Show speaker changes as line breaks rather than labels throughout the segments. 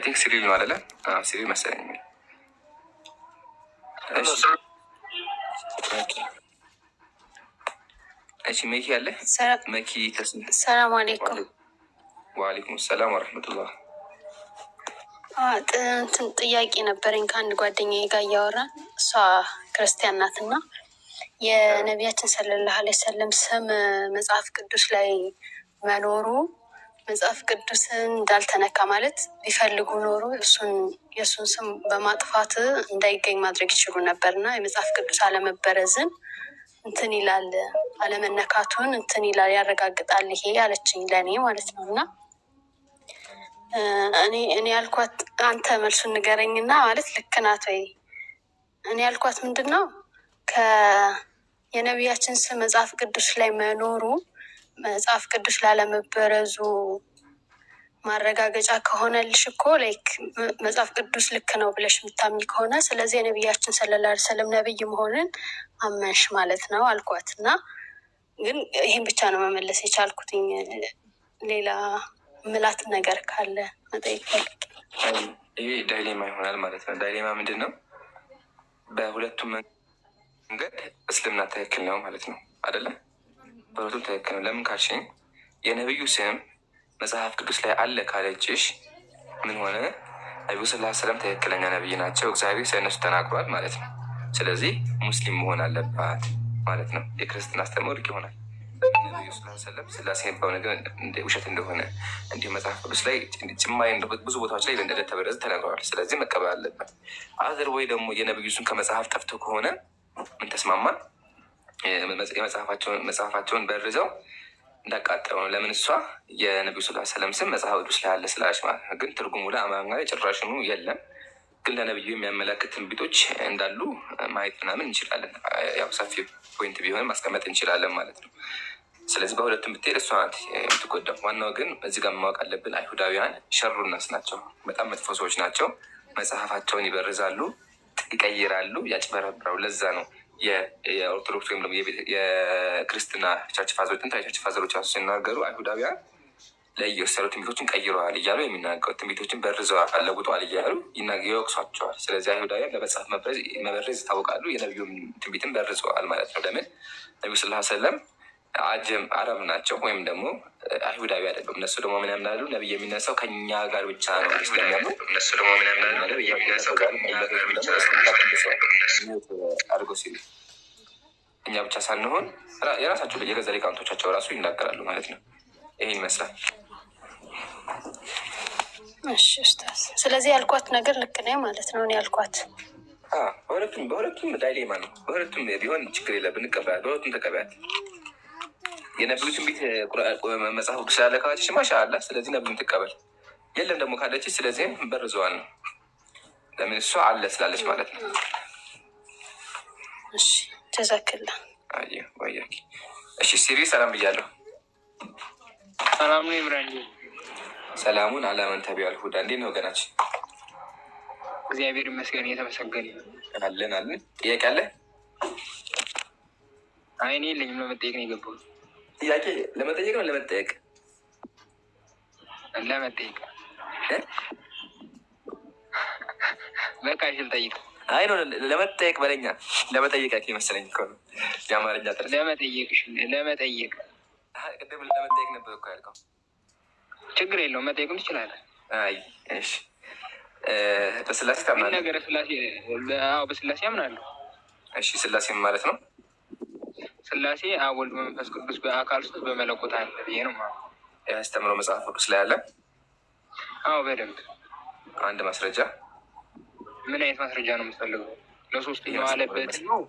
አይ ቲንክ ሲሪል ነው አይደለ? ሲሪል መሰለኝ። እሺ መኪ አለ መኪ
ሰላም አለይኩም።
ወአለይኩም ሰላም ወረህመቱላህ።
እንትን ጥያቄ ነበረኝ ከአንድ ጓደኛዬ ጋር እያወራን፣ እሷ ክርስቲያን ናት እና የነቢያችን ሰለላሁ ዐለይሂ ወሰለም ስም መጽሐፍ ቅዱስ ላይ መኖሩ መጽሐፍ ቅዱስን እንዳልተነካ ማለት ቢፈልጉ ኖሮ የእሱን ስም በማጥፋት እንዳይገኝ ማድረግ ይችሉ ነበር እና የመጽሐፍ ቅዱስ አለመበረዝን እንትን ይላል፣ አለመነካቱን እንትን ይላል፣ ያረጋግጣል ይሄ አለችኝ፣ ለእኔ ማለት ነው። እና እኔ ያልኳት አንተ መልሱን ንገረኝና ማለት ልክ ናት ወይ? እኔ ያልኳት ምንድን ነው የነቢያችን ስም መጽሐፍ ቅዱስ ላይ መኖሩ መጽሐፍ ቅዱስ ላለመበረዙ ማረጋገጫ ከሆነልሽ እኮ ላይክ መጽሐፍ ቅዱስ ልክ ነው ብለሽ የምታምኝ ከሆነ ስለዚህ የነቢያችን ሰለላሁ ዐለይሂ ወሰለም ነብይ መሆንን አመንሽ ማለት ነው አልኳት። እና ግን ይህን ብቻ ነው መመለስ የቻልኩትኝ። ሌላ ምላት ነገር ካለ መጠየቅ ፈልግ።
ይሄ ዳይሌማ ይሆናል ማለት ነው። ዳይሌማ ምንድን ነው? በሁለቱም መንገድ እስልምና ትክክል ነው ማለት ነው አይደለም? በሁለቱም ትክክል ነው። ለምን ካልሽኝ የነብዩ ስም መጽሐፍ ቅዱስ ላይ አለ ካለችሽ ምን ሆነ? ነቢዩ ሰለላሁ ዐለይሂ ወሰለም ትክክለኛ ነብይ ናቸው፣ እግዚአብሔር ስለነሱ ተናግሯል ማለት ነው። ስለዚህ ሙስሊም መሆን አለባት ማለት ነው። የክርስትና አስተምህሮ ልክ ይሆናል። ነቢዩ ሰለላሁ ዐለይሂ ወሰለም ስላሴ የሚባለው ነገር ውሸት እንደሆነ እንዲሁም መጽሐፍ ቅዱስ ላይ ጭማሪ ብዙ ቦታዎች ላይ እንደተበረዘ ተነግረዋል። ስለዚህ መቀበል አለበት። አዘር ወይ ደግሞ የነብዩ ስም ከመጽሐፍ ጠፍቶ ከሆነ ምን ተስማማል? መጽሐፋቸውን በርዘው እንዳቃጠሉ ነው። ለምን እሷ የነቢዩ ሰለላሁ ዐለይሂ ወሰለም ስም መጽሐፍ ቅዱስ ላይ አለ ስላለች ማለት ነው። ግን ትርጉሙ ላይ አማርኛ ላይ ጭራሽኑ የለም። ግን ለነብዩ የሚያመላክት ትንቢቶች እንዳሉ ማየት ምናምን እንችላለን። ያው ሰፊ ፖይንት ቢሆን ማስቀመጥ እንችላለን ማለት ነው። ስለዚህ በሁለቱም ብትሄድ እሷ ናት የምትጎዳው። ዋናው ግን እዚህ ጋር ማወቅ አለብን፣ አይሁዳውያን ሸሩናስ ናቸው፣ በጣም መጥፎ ሰዎች ናቸው። መጽሐፋቸውን ይበርዛሉ፣ ይቀይራሉ፣ ያጭበረብራሉ። ለዛ ነው የኦርቶዶክስ ወይም ደግሞ የክርስትና ቸርች ፋዘሮች ጥንታዊ ቸርች ፋዘሮች ራሱ ሲናገሩ አይሁዳውያን ለየወሰዱ ትንቢቶችን ቀይረዋል እያሉ የሚናገሩ ትንቢቶችን በርዘዋል፣ ለውጠዋል እያሉ ይወቅሷቸዋል። ስለዚህ አይሁዳውያን ለመጽሐፍ መበረዝ ይታወቃሉ። የነቢዩ ትንቢትን በርዘዋል ማለት ነው። ለምን? ነቢዩ ሰለላሁ ዐለይሂ ወሰለም አረብ ናቸው ወይም ደግሞ አይሁዳዊ አይደሉም። እነሱ ደግሞ ምን ያምናሉ? ነቢይ የሚነሳው ከኛ ጋር ብቻ ነው ስለሚያምኑ እነሱ ደግሞ ምን ያምናሉ? ነቢይ የሚነሳው አድርጎ ሲሉ እኛ ብቻ ሳንሆን የራሳቸው የገዛ ሊቃውንቶቻቸው ራሱ ይናገራሉ ማለት ነው። ይሄን ይመስላል።
እሺ ኡስታዝ፣ ስለዚህ ያልኳት ነገር ልክ ነኝ ማለት ነው። እኔ ያልኳት
በሁለቱም ዳይሌማ ነው። በሁለቱም ቢሆን ችግር የለብን፣ እንቀበያት። በሁለቱም ተቀበያት። የነብዩ ትንቢት መጽሐፍ ቅዱስ ስላለ ካለችሽ ማሻአላ፣ ስለዚህ ነብዩን ትቀበል። የለም ደግሞ ካለች ስለዚህም በርዘዋል ነው። ለምን? እሷ አለ ስላለች ማለት ነው።
እሺ ጀዛክላ።
ወያኪ። እሺ ሲሪ ሰላም ብያለሁ።
ሰላም ነው ኢብራሂም።
ሰላሙን አላመን ተቢያል ሁዳ። እንዴት ነው ወገናችን?
እግዚአብሔር ይመስገን፣ እየተመሰገነ
አለን። ጥያቄ አለ?
አይ እኔ የለኝም፣ ለመጠየቅ ነው የገባሁት።
ጥያቄ ለመጠየቅ ነው? ለመጠየቅ
በቃ እሺ ልጠይቅ።
አይ ነው ለመጠየቅ በለኛ። ለመጠየቅ ያኪ መሰለኝ እኮ ነው የአማርኛ ጥረት።
ለመጠየቅ
ቅድም ለመጠየቅ ነበር እኮ ያልከው።
ችግር የለውም መጠየቅም ትችላለህ።
አይ እሺ። በስላሴ ታምናለህ?
ነገር በስላሴ አምናለሁ።
እሺ ስላሴ ማለት ነው?
ስላሴ አብ ወልድ መንፈስ ቅዱስ በአካል ውስጥ በመለኮት አለ ብዬ ነው
ያስተምረው መጽሐፍ ቅዱስ ላይ አለ።
አዎ በደንብ።
አንድ ማስረጃ?
ምን አይነት ማስረጃ ነው የምትፈልገው? ለሶስተኛው አለበት ነው።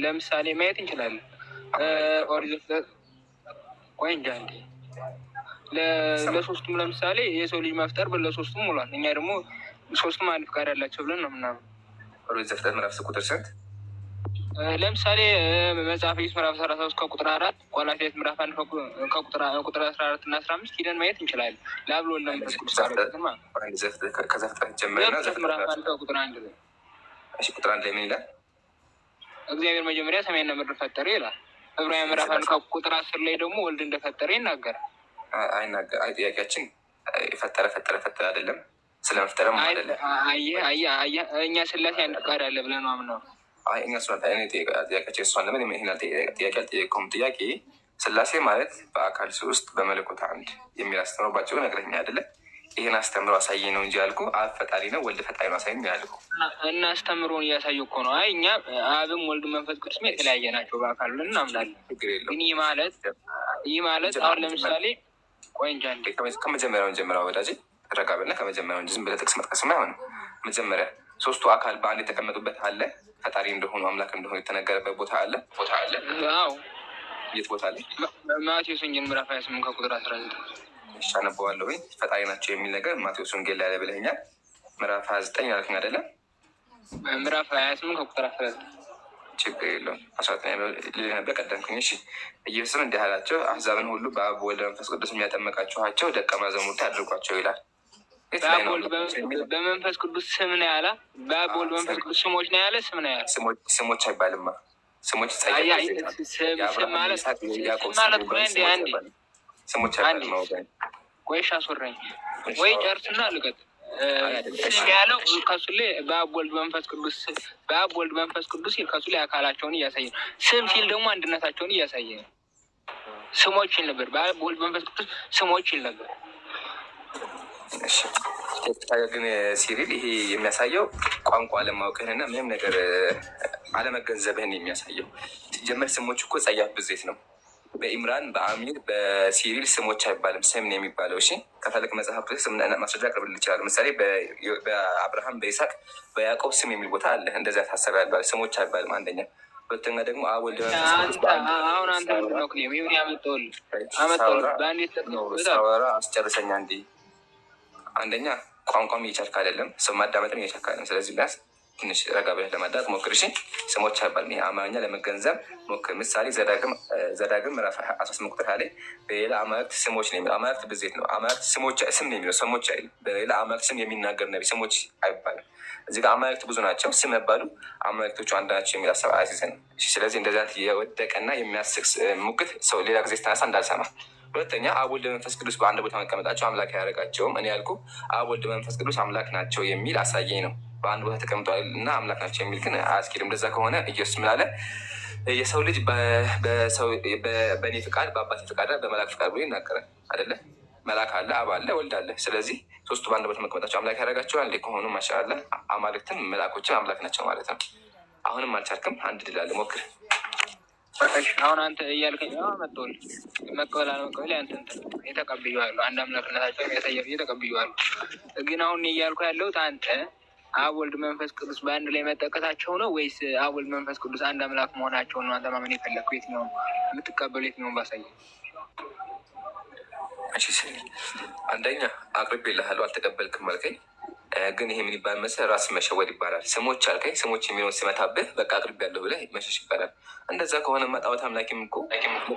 ለምሳሌ ማየት እንችላለን። ቆይ እንጃ እንዴ ለሶስቱም ለምሳሌ የሰው ልጅ መፍጠር ለሶስቱም ሙሏል። እኛ ደግሞ ሶስቱም አንድ ፍቃድ ያላቸው ብለን ነው ምናምን።
ኦሪት ዘፍጥረት ምዕራፍ ቁጥር ስንት?
ለምሳሌ መጽሐፈ ኢያሱ ምዕራፍ 33 ከቁጥር 4፣ ቆላስይስ ምዕራፍ 1 ከቁጥር 14 እና 15 ሂደን ማየት እንችላለን። ለአብ ለወልድ ለመንፈስ ቅዱስ
ከዘፍጥረት ጀምረና
ምዕራፍ 1 ከቁጥር 1 ላይ
ቁጥር 1 ላይ ምን ይላል?
እግዚአብሔር መጀመሪያ ሰማይና ምድር ፈጠረ ይላል። ዕብራውያን ምዕራፍ 1 ከቁጥር 10 ላይ ደግሞ ወልድ እንደፈጠረ ይናገራል።
ጥያቄያችን ፈጠረ አይደለም። ስለመፍጠርም አይደለም።
እኛ ስላሴ አንድ ፈቃድ አለ ብለን ነው አምነው።
እኛ ጥያቄያቸው እሷን ለምን ይሄን ጥያቄ አልጠየቀውም? ጥያቄ ስላሴ ማለት በአካል ውስጥ በመለኮት አንድ የሚል አስተምሮ ባጭሩ ነግረኛ አይደለ? ይህን አስተምሮ አሳየ ነው እንጂ ያልኩ አብ ፈጣሪ ነው ወልድ ፈጣሪ ነው አሳይ ያልኩ
እና አስተምሮን እያሳየ እኮ ነው። እኛ አብም ወልድ መንፈስ ቅዱስም የተለያየ ናቸው በአካል ብለን እናምናለን። ግን ይህ ማለት አሁን ለምሳሌ ቆይ እንጂ አንዴ
ከመጀመሪያውን ጀምራ ወዳጅ ተረጋብና ከመጀመሪያውን ዝም ብለህ ጥቅስ መጥቀስም አይሆንም። መጀመሪያ ሶስቱ አካል በአንድ የተቀመጡበት አለ። ፈጣሪ እንደሆኑ አምላክ እንደሆኑ የተነገረበት ቦታ አለ።
አዎ
የት ቦታ አለ?
ማቴዎስ ወንጌል ምዕራፍ 28 ከቁጥር 19
አነበዋለሁ። ፈጣሪ ናቸው የሚል ነገር ማቴዎስ ወንጌል ላይ ብለኸኛል። ምዕራፍ 29 አልከኝ አይደለም?
ምዕራፍ 28 ከቁጥር 19
ችግር የለውም 19 ልልህ ነበር ቀደምኩኝ። እሺ ኢየሱስም እንዲህ አላቸው፣ አሕዛብን ሁሉ በአብ ወልድ መንፈስ ቅዱስ የሚያጠመቃችኋቸው ደቀ መዛሙርት አድርጓቸው ይላል።
በመንፈስ ቅዱስ ስም ነው ያለ። በአብ ወልድ መንፈስ ቅዱስ ስሞች ነው ያለ። ስም ነው ያለ።
ስሞች አይባልማ። ስሞች
ስም ማለት
ስሞች አይባልም።
ወይ ሻሶረኝ ወይ ጨርስና ልቀጥ ያለው ከሱ ላይ በአብ ወልድ መንፈስ ቅዱስ ከሱ ላይ አካላቸውን እያሳየ ነው። ስም ሲል ደግሞ አንድነታቸውን እያሳየ ነው። ስሞች ይል ነበር። በአብ ወልድ መንፈስ ቅዱስ ስሞች ይል ነበር።
ግን ሲሪል ይሄ የሚያሳየው ቋንቋ አለማወቅህንና ምንም ነገር አለመገንዘብህን የሚያሳየው። ሲጀመር ስሞች እኮ ጸያፍ ብዜት ነው። በኢምራን በአሚር በሲሪል ስሞች አይባልም፣ ስም ነው የሚባለው። እሺ ከፈለግ መጽሐፍ ማስረጃ አቅርብል ይችላል። ምሳሌ በአብርሃም በይስሐቅ በያዕቆብ ስም የሚል ቦታ አለ። እንደዚያ ታሰበ ያልባል ስሞች አይባልም። አንደኛ። ሁለተኛ ደግሞ ወልድ
አሁን አንተ
ሳወራ አስጨርሰኛ እንዲ አንደኛ ቋንቋም እየቻልክ አይደለም፣ ሰው ማዳመጥም እየቻልክ አይደለም። ስለዚህ ቢያንስ ትንሽ ረጋ ብለህ ለማዳመጥ ሞክር። እሺ ስሞች አይባልም። ይሄ አማርኛ ለመገንዘብ ሞክር። ምሳሌ ዘዳግም ምዕራፍ 18 ቁጥር ላይ በሌላ አማልክት ስሞች ነው የሚለው። አማልክት ብዜት ነው። አማልክት ስም ነው የሚለው፣ ስሞች አይልም። በሌላ አማልክት ስም የሚናገር ነቢ ስሞች አይባልም። እዚህ ጋር አማልክት ብዙ ናቸው፣ ስም መባሉ አማልክቶቹ አንድ ናቸው የሚል ሀሳብ አያሲዘን። ስለዚህ እንደዚህ አይነት የወደቀና የሚያስቅ ሙግት ሰው ሌላ ጊዜ ስተነሳ እንዳልሰማ። ሁለተኛ አብ ወልድ መንፈስ ቅዱስ በአንድ ቦታ መቀመጣቸው አምላክ አያደርጋቸውም። እኔ ያልኩ አብ ወልድ መንፈስ ቅዱስ አምላክ ናቸው የሚል አሳየኝ ነው። በአንድ ቦታ ተቀምጠዋል እና አምላክ ናቸው የሚል ግን አያስኬድም። እንደዛ ከሆነ ኢየሱስ ምን አለ? የሰው ልጅ በእኔ ፍቃድ፣ በአባቴ ፍቃድ፣ በመላክ ፍቃድ ብሎ ይናገራል አይደለ? መላክ አለ፣ አብ አለ፣ ወልድ አለ። ስለዚህ ሶስቱ በአንድ ቦታ መቀመጣቸው አምላክ ያደርጋቸዋል። እንዴ ከሆኑ ማሻአላ አማልክትን መላኮችን አምላክ ናቸው ማለት ነው። አሁንም አልቻልክም። አንድ ድል አለ፣ ሞክር።
አሁን አንተ እያልከኝ መጥቶል መቀበል አለመቀበል አንተ የተቀብየዋለሁ። አንድ አምላክነታቸው የተቀብየዋለሁ። ግን አሁን እያልኩ ያለሁት አንተ አብ ወልድ መንፈስ ቅዱስ በአንድ ላይ መጠቀሳቸው ነው ወይስ አብ ወልድ መንፈስ ቅዱስ አንድ አምላክ መሆናቸውን ነው አንተ ማመን የፈለግከው? የትኛውን የምትቀበሉ? የትኛውን ባሳየው?
አንደኛ አቅርቤልሃለሁ አልተቀበልክም አልከኝ። ግን ይሄ ምን ይባል መሰለህ? ራስ መሸወድ ይባላል። ስሞች አልከኝ። ስሞች የሚለውን ሲመታብህ በቃ አቅርቤያለሁ ብለህ መሸሽ ይባላል። እንደዛ ከሆነ ጣዖት አምላኪም እኮ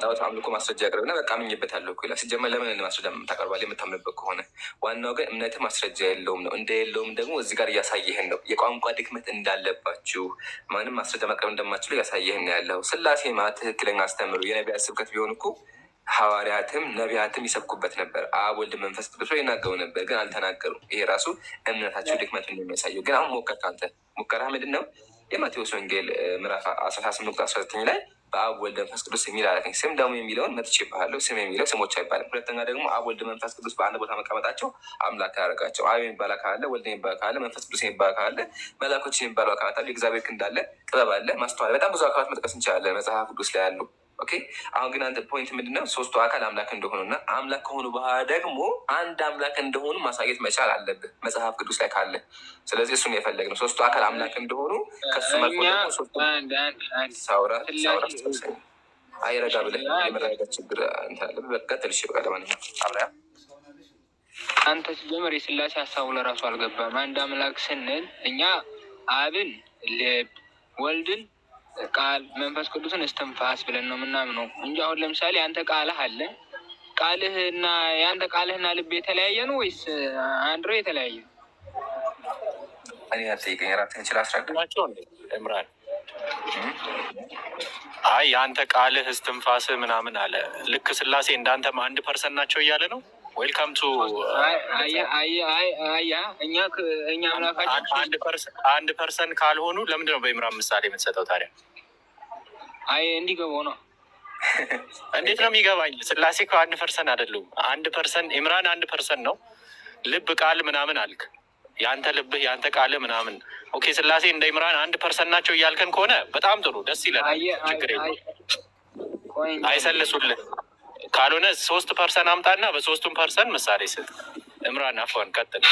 ጣዖት አምልኮ ማስረጃ ያቅርብና በቃ አምኜበታለሁ እኮ ይላል። ሲጀመር ለምን ማስረጃ ታቀርባለህ? የምታምንበት ከሆነ ዋናው ግን እምነትህ ማስረጃ የለውም ነው። እንደ የለውም ደግሞ እዚህ ጋር እያሳየህን ነው። የቋንቋ ድክመት እንዳለባችሁ ማንም ማስረጃ ማቅረብ እንደማችሉ እያሳየህን ያለው። ስላሴ ማለት ትክክለኛ አስተምሩ የነቢያት ስብከት ቢሆን እኮ ሐዋርያትም ነቢያትም ይሰብኩበት ነበር። አብ ወልድ መንፈስ ቅዱስ ይናገሩ ነበር፣ ግን አልተናገሩም። ይሄ ራሱ እምነታቸው ድክመት እንደሚያሳየው። ግን አሁን ሞከርክ አንተ። ሙከራ ምንድን ነው? የማቴዎስ ወንጌል ምዕራፍ 18-19 ላይ በአብ ወልድ መንፈስ ቅዱስ የሚል አላከኝ። ስም ደግሞ የሚለውን መጥቼብሃለሁ። ስም የሚለው ስሞች አይባልም። ሁለተኛ ደግሞ አብ ወልድ መንፈስ ቅዱስ በአንድ ቦታ መቀመጣቸው አምላክ ያደርጋቸው። አብ የሚባል ካለ፣ ወልድ የሚባል ካለ፣ መንፈስ ቅዱስ የሚባል ካለ፣ መላኮች የሚባሉ አካላት አሉ። የእግዚአብሔር ክንድ አለ፣ ጥበብ አለ፣ ማስተዋል፣ በጣም ብዙ አካላት መጥቀስ እንችላለን መጽሐፍ ቅዱስ ላይ ያሉ። ኦኬ አሁን ግን አንተ ፖይንት ምንድነው? ሶስቱ አካል አምላክ እንደሆኑ እና አምላክ ከሆኑ በኋላ ደግሞ አንድ አምላክ እንደሆኑ ማሳየት መቻል አለብህ መጽሐፍ ቅዱስ ላይ ካለ። ስለዚህ እሱን የፈለግነው ሶስቱ አካል አምላክ እንደሆኑ ከሱ ሳውራ አይረጋ ብለህ የመረጋጋት ችግር በቀጥል። እሺ በቃ ለማንኛውም አብረያ
አንተ ሲጀመር የስላሴ ሀሳቡ ለራሱ አልገባም። አንድ አምላክ ስንል እኛ አብን ልብ፣ ወልድን ቃል፣ መንፈስ ቅዱስን እስትንፋስ ብለን ነው የምናምነው እንጂ አሁን ለምሳሌ አንተ ቃልህ አለ። ቃልህና የአንተ ቃልህና ልብ የተለያየ ነው ወይስ አንድ ነው? የተለያየ
እኔ ያጠይቀኝ ራስህን ችላ አስረዳቸው እንዴ እምራን።
አይ የአንተ ቃልህ እስትንፋስህ ምናምን አለ። ልክ ስላሴ እንዳንተም አንድ ፐርሰን ናቸው እያለ ነው። ዌልካም ቱ
እኛ አምላካችን
አንድ ፐርሰን ካልሆኑ ለምንድን ነው በኢምራን ምሳሌ የምትሰጠው ታዲያ?
እንዲገባው ነው።
እንዴት ነው የሚገባኝ? ስላሴ እኮ 1% አይደሉም። 1% ኢምራን 1% ነው። ልብ ቃል ምናምን አልክ። የአንተ ልብህ የአንተ ቃል ምናምን ኦኬ። ስላሴ እንደ ኢምራን 1% ናቸው እያልከን ከሆነ በጣም ጥሩ ደስ ይለናል። ችግር የለም አይሰልሱልህ። ካልሆነ 3% አምጣና በ3% ምሳሌ ስጥ። ኢምራን አፏን ቀጥል።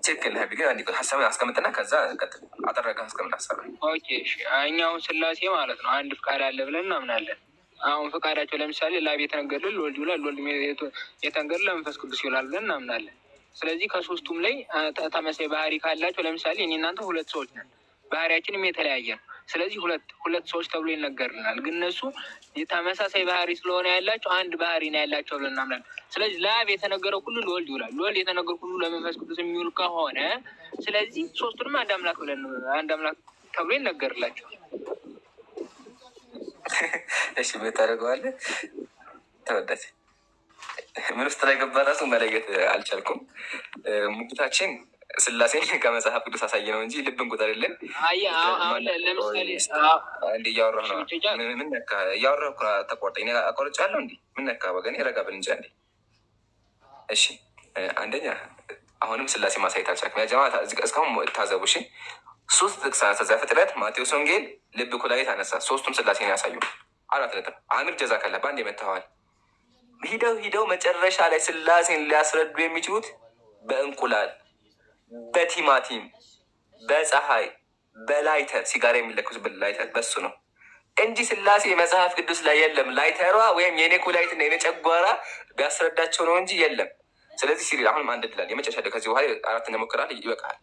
ትክክል ነህ። ግን አንድ ሀሳብ አስቀምጥና ከዛ ቀጥል። አጠረጋ አስቀምጥ ሀሳብ።
ኦኬ እሺ። እኛው ስላሴ ማለት ነው አንድ ፍቃድ አለ ብለን እናምናለን። አሁን ፍቃዳቸው ለምሳሌ ለአብ የተነገረልን ለወልድ ይውላል፣ ለወልድ የተነገረልን ለመንፈስ ቅዱስ ይውላል ብለን እናምናለን። ስለዚህ ከሶስቱም ላይ ተመሳሳይ ባህሪ ካላቸው ለምሳሌ እኔ እናንተ 2 ሰዎች ነን፣ ባህሪያችንም የተለያየ ነው። ስለዚህ ሁለት ሰዎች ተብሎ ይነገርልናል። ግን እነሱ ተመሳሳይ ባህሪ ስለሆነ ያላቸው አንድ ባህሪ ነው ያላቸው ብለን እናምናለን። ስለዚህ ለአብ የተነገረው ሁሉ ለወልድ ይውላል፣ ለወልድ የተነገረው ሁሉ ለመንፈስ ቅዱስ የሚውል ከሆነ ስለዚህ ሶስቱንም አንድ አምላክ ተብሎ ይነገርላቸዋል።
እሺ ታደርገዋለህ። ተወዳጅ ምን ውስጥ ላይ ገባ ራሱ መለየት አልቻልኩም። ሙግታችን ስላሴን ከመጽሐፍ ቅዱስ አሳየ ነው እንጂ ልብን ቁጠር የለን።
ለምሳሌ
እንዲ እያወራሁ ነው። ምን ነካ? እያወራሁ እኮ ተቆርጠኝ። አቆርጫለሁ። እንዲ ምን ነካ? ወገኔ ረጋ ብል እንጂ አንዴ። እሺ አንደኛ አሁንም ስላሴ ማሳየት አልቻልኩም። ያ ጀማ እስካሁን ታዘቡ። እሺ 3 ጥቅስ አነሳ ዘፍጥረት፣ ማቴዎስ ወንጌል፣ ልብ ኩላሊት አነሳ። 3ቱም ስላሴን ያሳዩ 4 ነጥብ። አሚር ጀዛ ከላ በአንድ የመታዋል። ሂደው መጨረሻ ላይ ስላሴን ሊያስረዱ የሚችሉት በእንቁላል፣ በቲማቲም፣ በፀሐይ፣ በላይተር ሲጋራ የሚለኩት ላይተር በሱ ነው እንጂ ስላሴ መጽሐፍ ቅዱስ ላይ የለም። ላይተሯ ወይም የኔ ኩላሊትና የኔ ጨጓራ ቢያስረዳቸው ነው እንጂ የለም። ስለዚህ ሲሪል አሁንም አንድ ድላል የመጨረሻ ከዚህ በኋላ 4ኛ ሞክራል። ይበቃል።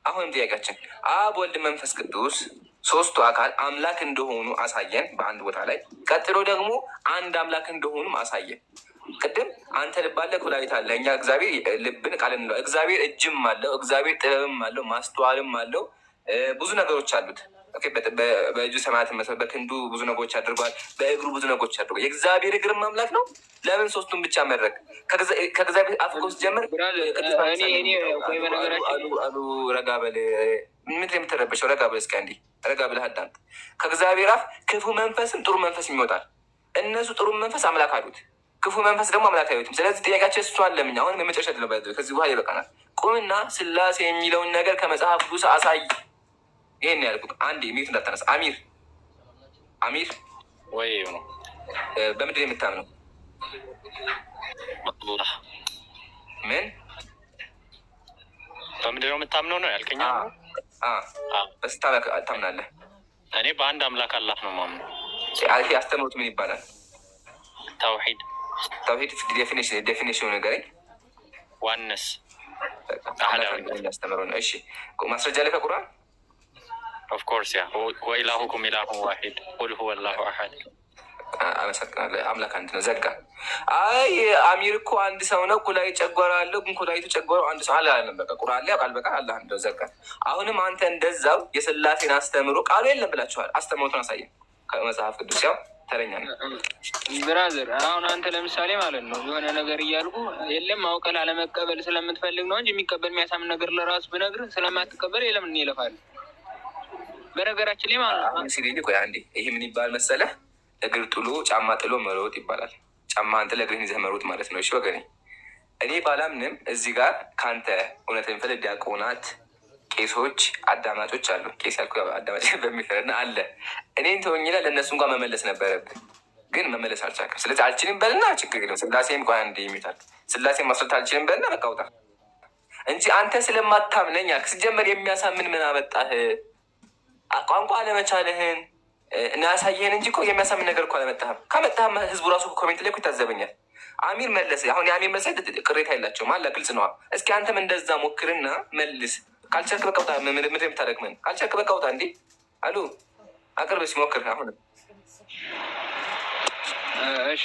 አሁንም ጥያቄያችን አብ ወልድ መንፈስ ቅዱስ 3ቱ አካል አምላክ እንደሆኑ አሳየን በአንድ ቦታ ላይ። ቀጥሎ ደግሞ አንድ አምላክ እንደሆኑም አሳየን። ቅድም አንተ ልብ አለ፣ ኩላሊት አለ። እኛ እግዚአብሔር ልብን ቃል እንለው። እግዚአብሔር እጅም አለው፣ እግዚአብሔር ጥበብም አለው፣ ማስተዋልም አለው፣ ብዙ ነገሮች አሉት። በእጁ ሰማያትን መሰል፣ በክንዱ ብዙ ነገሮች አድርጓል፣ በእግሩ ብዙ ነገሮች አድርጓል። የእግዚአብሔር እግርም አምላክ ነው። ለምን 3ቱን ብቻ መድረክ? ከእግዚአብሔር አፍ ውስጥ ጀምር አሉ። ረጋ በል። ምንድን የምትረበሸው? ረጋ በል። እስኪ አንዴ ረጋ ብለህ አዳምጥ። ከእግዚአብሔር አፍ ክፉ መንፈስም ጥሩ መንፈስ ይወጣል። እነሱ ጥሩ መንፈስ አምላክ አሉት፣ ክፉ መንፈስ ደግሞ አምላክ አይሉትም። ስለዚህ ጥያቄያቸው እሷን ለምኛ አሁንም የመጨረሻ ድለ ከዚህ በኋላ ይበቃናል። ቁምና ስላሴ የሚለውን ነገር ከመጽሐፍ ቅዱስ አሳይ። ይሄን ያልኩት አንዴ ሚት እንዳታነሳ። አሚር
ወይ ነው
በምንድን የምታምነው? ምን
በምንድን ነው የምታምነው ነው ያልከኝ?
በስታ ታምናለህ?
እኔ በአንድ አምላክ አላህ ነው ማምነው።
አስተምሮት ምን ይባላል?
ተውሂድ
ዴፊኒሽኑ ንገረኝ።
ዋነስ
ያስተምረው ነው። እሺ ማስረጃ ላይ ከቁርአን
ኦፍኮርስ ያ ወኢላሁኩም ኢላሁን ዋሂድ ቁል ሁወ አላሁ አሐድ።
አመሰግናለሁ። አምላክ አንድ ነው። ዘጋ። አይ አሚር እኮ አንድ ሰው ነው። ኩላሊት ጨጓራ አለው፣ ግን ኩላሊቱ ጨጓራው አንድ ሰው አላለም። በቃ ቁርአን ላይ ቃል በቃል አላህ አንድ ነው። ዘጋ። አሁንም አንተ እንደዛው የስላሴን አስተምሮ ቃሉ የለም ብላችኋል። አስተምሮቱን አሳየን ከመጽሐፍ ቅዱስ። ያው ተረኛ ነው
ብራዘር። አሁን አንተ ለምሳሌ ማለት ነው የሆነ ነገር እያልኩ የለም ማውቀል አለመቀበል ስለምትፈልግ ነው እንጂ የሚቀበል የሚያሳምን ነገር ለራሱ ብነግርህ ስለማትቀበል የለም እንይለፋለን። በነገራችን ላይ ማለት ነው
ሲሪሊ ቆይ አንዴ፣ ይሄ ምን ይባል መሰለህ? እግር ጥሎ ጫማ ጥሎ መሮጥ ይባላል። ጫማ አንተ ለእግርህን ይዘህ መሮጥ ማለት ነው። እሺ ወገኔ፣ እኔ ባላምንም እዚህ ጋር ከአንተ እውነት የሚፈልግ ዲያቆናት፣ ቄሶች፣ አዳማጮች አሉ። ቄስ ያልኩ አዳማጭ በሚፈረና አለ። እኔን ተወኝላ ለእነሱ እንኳን መመለስ ነበረብህ፣ ግን መመለስ አልቻልክም። ስለዚህ አልችልም በልና ችግር የለም። ስላሴም ቆይ አንዴ የሚታል ስላሴም ማስረት አልችልም በልና በቃ ውጣ እንጂ አንተ ስለማታምነኛ ሲጀመር የሚያሳምን ምን አመጣህ? ቋንቋ አለመቻልህን እና ያሳየህን እንጂ እኮ የሚያሳምን ነገር እኮ አለመጣህም። ከመጣህም ህዝቡ ራሱ ኮሜንት ላይ እኮ ይታዘበኛል። አሚር መለስ። አሁን የአሚር መልስ ቅሬታ የላቸውም አለ። ግልጽ ነዋ። እስኪ አንተም እንደዛ ሞክርና መልስ። ካልቻልክ በቃ ውጣ። ምድር የምታደግመን ካልቻልክ በቃ ውጣ። እንዴ አሉ አቅርብ ሲሞክር። አሁንም
እሺ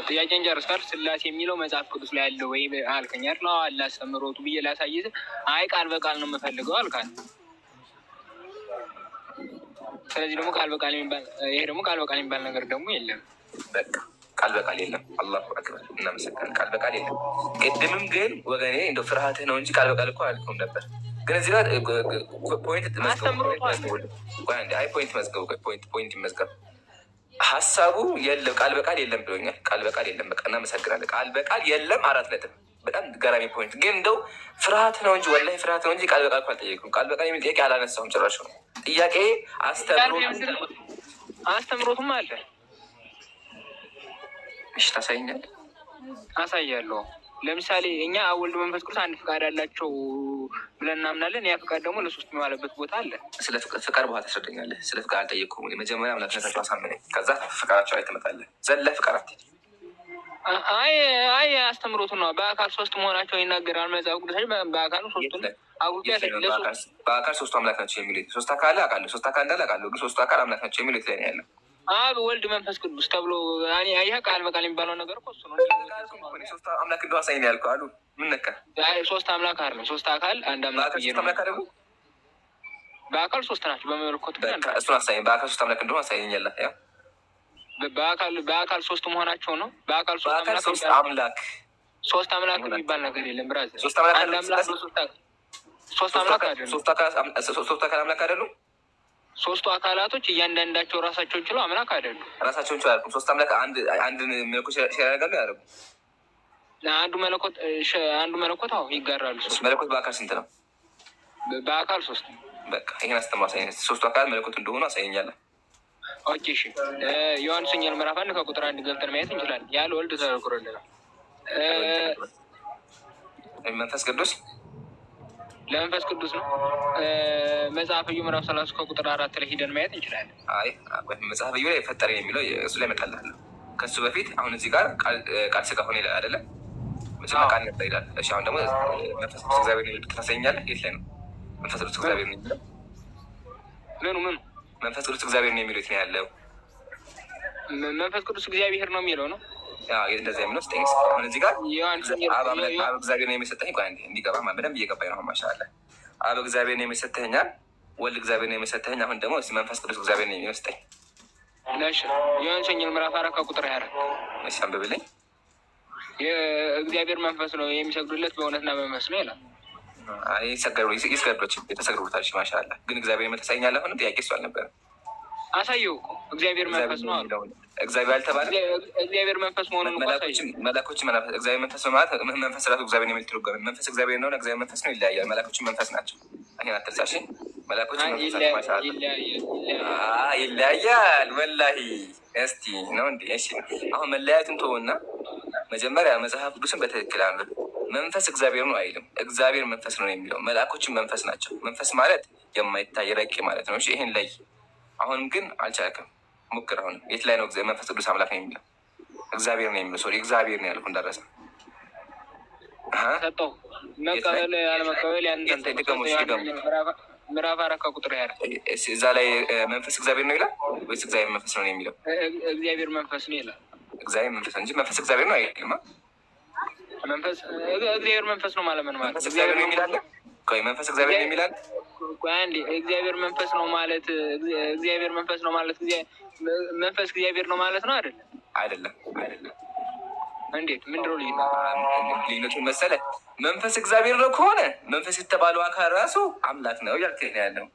ጥያቄን ጨርሳል። ስላሴ የሚለው መጽሐፍ ቅዱስ ላይ ያለው ወይ አልከኝ አይደል? አለ አስተምሮቱ ብዬ ላሳይህ። አይ ቃል በቃል ነው የምፈልገው አልካል። ስለዚህ ደግሞ ቃል በቃል የሚባል ይሄ ደግሞ ቃል በቃል የሚባል ነገር ደግሞ የለም።
በቃ ቃል በቃል የለም። አላሁ አክበር እናመሰግናለን። ቃል በቃል የለም። ቅድምም ግን ወገኔ እንደው ፍርሃትህ ነው እንጂ ቃል በቃል እኮ አልኩም ነበር። ግን እዚህ ጋር ፖይንት መዝገቡ ሀሳቡ የለም ቃል በቃል የለም ብሎኛል። ቃል በቃል የለም። በቃ እናመሰግናለን። ቃል በቃል የለም 4 ነጥብ። በጣም ገራሚ ፖይንት። ግን እንደው ፍርሃት ነው እንጂ ወላሂ ፍርሃት ነው እንጂ ቃል በቃል እኮ አልጠየኩም። ቃል በቃል የሚል ጥያቄ አላነሳሁም ጭራሽ ነው ጥያቄ
አስተምሮቱም አለ።
እሺ ታሳይኛለህ?
አሳያለሁ። ለምሳሌ እኛ ወልድ መንፈስ ቅዱስ አንድ ፍቃድ ያላቸው ብለን እናምናለን። ያ ፍቃድ ደግሞ ለሶስት የሚዋለበት ቦታ አለ።
ስለ ፍቃድ በኋላ ታስረዳኛለህ። ስለ ፍቃድ አልጠየኩም። መጀመሪያ አምላክነታቸው አሳምነኝ፣ ከዛ ፍቃዳቸው ላይ ትመጣለህ። ዘለህ ፍቃድ አትሄድ።
አይ አስተምሮቱ ነው። በአካል 3 መሆናቸው ይናገራል መጽሐፍ ቅዱስ። በአካል 3
በአካል 3 አምላክ ናቸው የሚሉት 3 አካል አውቃለሁ፣ 3 አካል እንዳለ አውቃለሁ። ግን 3 አካል አምላክ ናቸው የሚሉት ላይ ነው ያለው።
አብ ወልድ መንፈስ ቅዱስ ተብሎ አያ ቃል በቃል የሚባለው ነገር እኮ እሱ ነው።
3 አምላክ እንደው አሳይኝ ያልከው አሉ። ምን ነካ?
3 አምላክ አይደለም፣ 3 አካል አንድ አምላክ ነው። በአካል 3 ናቸው። በመለኮት
እሱን አሳይኝ። በአካል 3 አምላክ እንደሆነ አሳይኝ። ያለ ያ
በአካል 3 መሆናቸው ነው። በአካል 3
አምላክ
3 አምላክ የሚባል ነገር የለም። ብራዘር
3 አምላክ
አንድ አምላክ 3 አምላክ አይደለም።
3 አካል አምላክ አይደሉም።
3ቱ አካላቶች እያንዳንዳቸው ራሳቸውን ችለው አምላክ አይደሉም።
ራሳቸውን ችለው አያደርጉም። 3 አምላክ አንድ መለኮት ሼር ያደርጋሉ ያደርጉ አንዱ መለኮት አዎ ይጋራሉ። መለኮት በአካል ስንት ነው?
በአካል 3።
በቃ ይሄን አስተማ አሳይኝ። 3ቱ አካል መለኮት እንደሆኑ አሳይኛለህ።
ኦኬ እሺ። ዮሐንስ ወንጌል ምዕራፍ 1 ከቁጥር 1 ገብተን ማየት እንችላለን። ያለ ወልድ ተነግሮልናል።
መንፈስ ቅዱስ
ለመንፈስ ቅዱስ ነው። መጽሐፈ ኢዮብ ምዕራፍ 30 ከቁጥር 4 ላይ ሂደን ማየት እንችላለን።
አይ መጽሐፈ ኢዮብ ላይ ፈጠረኝ የሚለው እሱ ላይ እመጣልሃለሁ። ከሱ በፊት አሁን እዚህ ጋር ቃል ስጋ ሆነ ይላል አይደለ? መጽሐፍ ቃል ነበር ይላል። እሺ አሁን ደግሞ መንፈስ ቅዱስ እግዚአብሔር ነው ታሳየኛለህ። የት ላይ ነው መንፈስ ቅዱስ እግዚአብሔር ነው የሚለው?
ምኑ
መንፈስ ቅዱስ እግዚአብሔር ነው የሚለው የት ነው ያለው?
መንፈስ ቅዱስ እግዚአብሔር ነው የሚለው ነው።
እንደዚያ የሚለው ስጠኝ። አሁን እዚህ ጋር አብ እግዚአብሔር ነው የሚሰጠኝ። እንዲገባ በደንብ እየገባኝ ነው። ማሻአላህ አብ እግዚአብሔር ነው የሚሰጠኛል። ወልድ እግዚአብሔር ነው የሚሰጠኝ። አሁን ደግሞ መንፈስ ቅዱስ እግዚአብሔር ነው የሚመስጠኝ።
ዮሐንስ ወንጌል ምዕራፍ 4 ከቁጥር 24
እሺ አንብብልኝ።
የእግዚአብሔር መንፈስ ነው የሚሰግዱለት በእውነትና በመንፈስ ነው ይላል።
ይስገዶች የተሰግዱታል። ማሻአላህ ግን እግዚአብሔር መተሳኛል። አሁንም ጥያቄ እሱ አልነበረም።
አሳየው እኮ እግዚአብሔር መንፈስ ነው አሉ።
እግዚአብሔር አልተባለ
እግዚአብሔር መንፈስ መሆኑን
መላኮችን እግዚአብሔር መንፈስ ማለት መንፈስ ራሱ እግዚአብሔር ነው የሚል ትርጓሜ መንፈስ እግዚአብሔር ነው። እግዚአብሔር መንፈስ ነው ይለያያል። መላኮችን መንፈስ ናቸው። ይሄን አትርሳሽ። መላኮችን ይለያያል። ወላሂ እስቲ ነው እንዴ? እሺ አሁን መለያየቱን ተወውና መጀመሪያ መጽሐፍ ቅዱስን በትክክል አንብብ። መንፈስ እግዚአብሔር ነው አይልም። እግዚአብሔር መንፈስ ነው የሚለው። መላኮችን መንፈስ ናቸው። መንፈስ ማለት የማይታይ ረቂ ማለት ነው። እሺ ይሄን ለይ። አሁንም ግን አልቻልክም። ሞክር። አሁን የት ላይ ነው መንፈስ ቅዱስ አምላክ ነው የሚለው? እግዚአብሔር ነው የሚለው። ሶሪ እግዚአብሔር ነው ያልኩ እንዳረሰ
ሰጠው። መቀበል ያለመቀበል ምዕራፍ 4 ከቁጥር 24
እዛ ላይ መንፈስ እግዚአብሔር ነው ይላል ወይስ እግዚአብሔር መንፈስ ነው የሚለው?
እግዚአብሔር መንፈስ ነው ይላል።
እግዚአብሔር መንፈስ እንጂ መንፈስ እግዚአብሔር ነው አይልም።
መንፈስ እግዚአብሔር መንፈስ ነው ማለት ምን ማለት?
መንፈስ እግዚአብሔር ነው የሚላል። ቆይ መንፈስ እግዚአብሔር ነው የሚላል።
ቆይ አንዴ እግዚአብሔር መንፈስ ነው ማለት እግዚአብሔር መንፈስ ነው ማለት መንፈስ እግዚአብሔር ነው ማለት ነው አይደለም? አይደለም። እንዴት? ምንድን ነው
ልዩነቱን መሰለህ? መንፈስ እግዚአብሔር ነው ከሆነ መንፈስ የተባለው አካል ራሱ አምላክ ነው እያልከኝ ነው ያለው።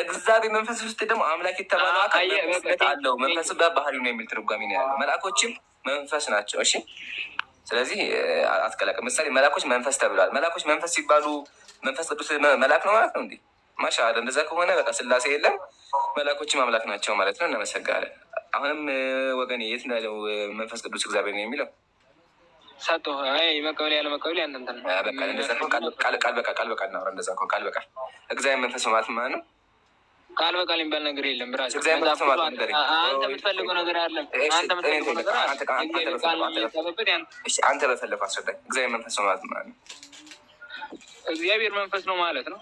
እግዚአብሔር መንፈስ ውስጥ ደግሞ አምላክ የተባለው አካል አለው። መንፈስ በባህሪው ነው የሚል ትርጓሜ ነው ያለው። መላኮችም መንፈስ ናቸው። እሺ ስለዚህ አትቀላቅም። ምሳሌ መላኮች መንፈስ ተብሏል። መላኮች መንፈስ ሲባሉ መንፈስ ቅዱስ መላክ ነው ማለት ነው እንዴ? ማሻአላ እንደዛ ከሆነ በቃ ስላሴ የለም መላኮችም አምላክ ናቸው ማለት ነው። እናመሰግናለን። አሁንም ወገኔ የት ነው ያለው መንፈስ ቅዱስ እግዚአብሔር ነው የሚለው?
ሰጠ መቀበል ያለ መቀበል ያንተንተ
ቃል በቃል እናውራ። እንደዛ ከሆነ ቃል በቃል እግዚአብሔር መንፈስ ማለት ማለት ነው።
ቃል በቃል የሚባል ነገር የለም። ብራስ አንተ የምትፈልገው ነገር አለም።
አንተ በፈለገው አስረዳኝ። እግዚአብሔር መንፈስ ማለት ማለት ነው።
እግዚአብሔር መንፈስ ነው ማለት ነው።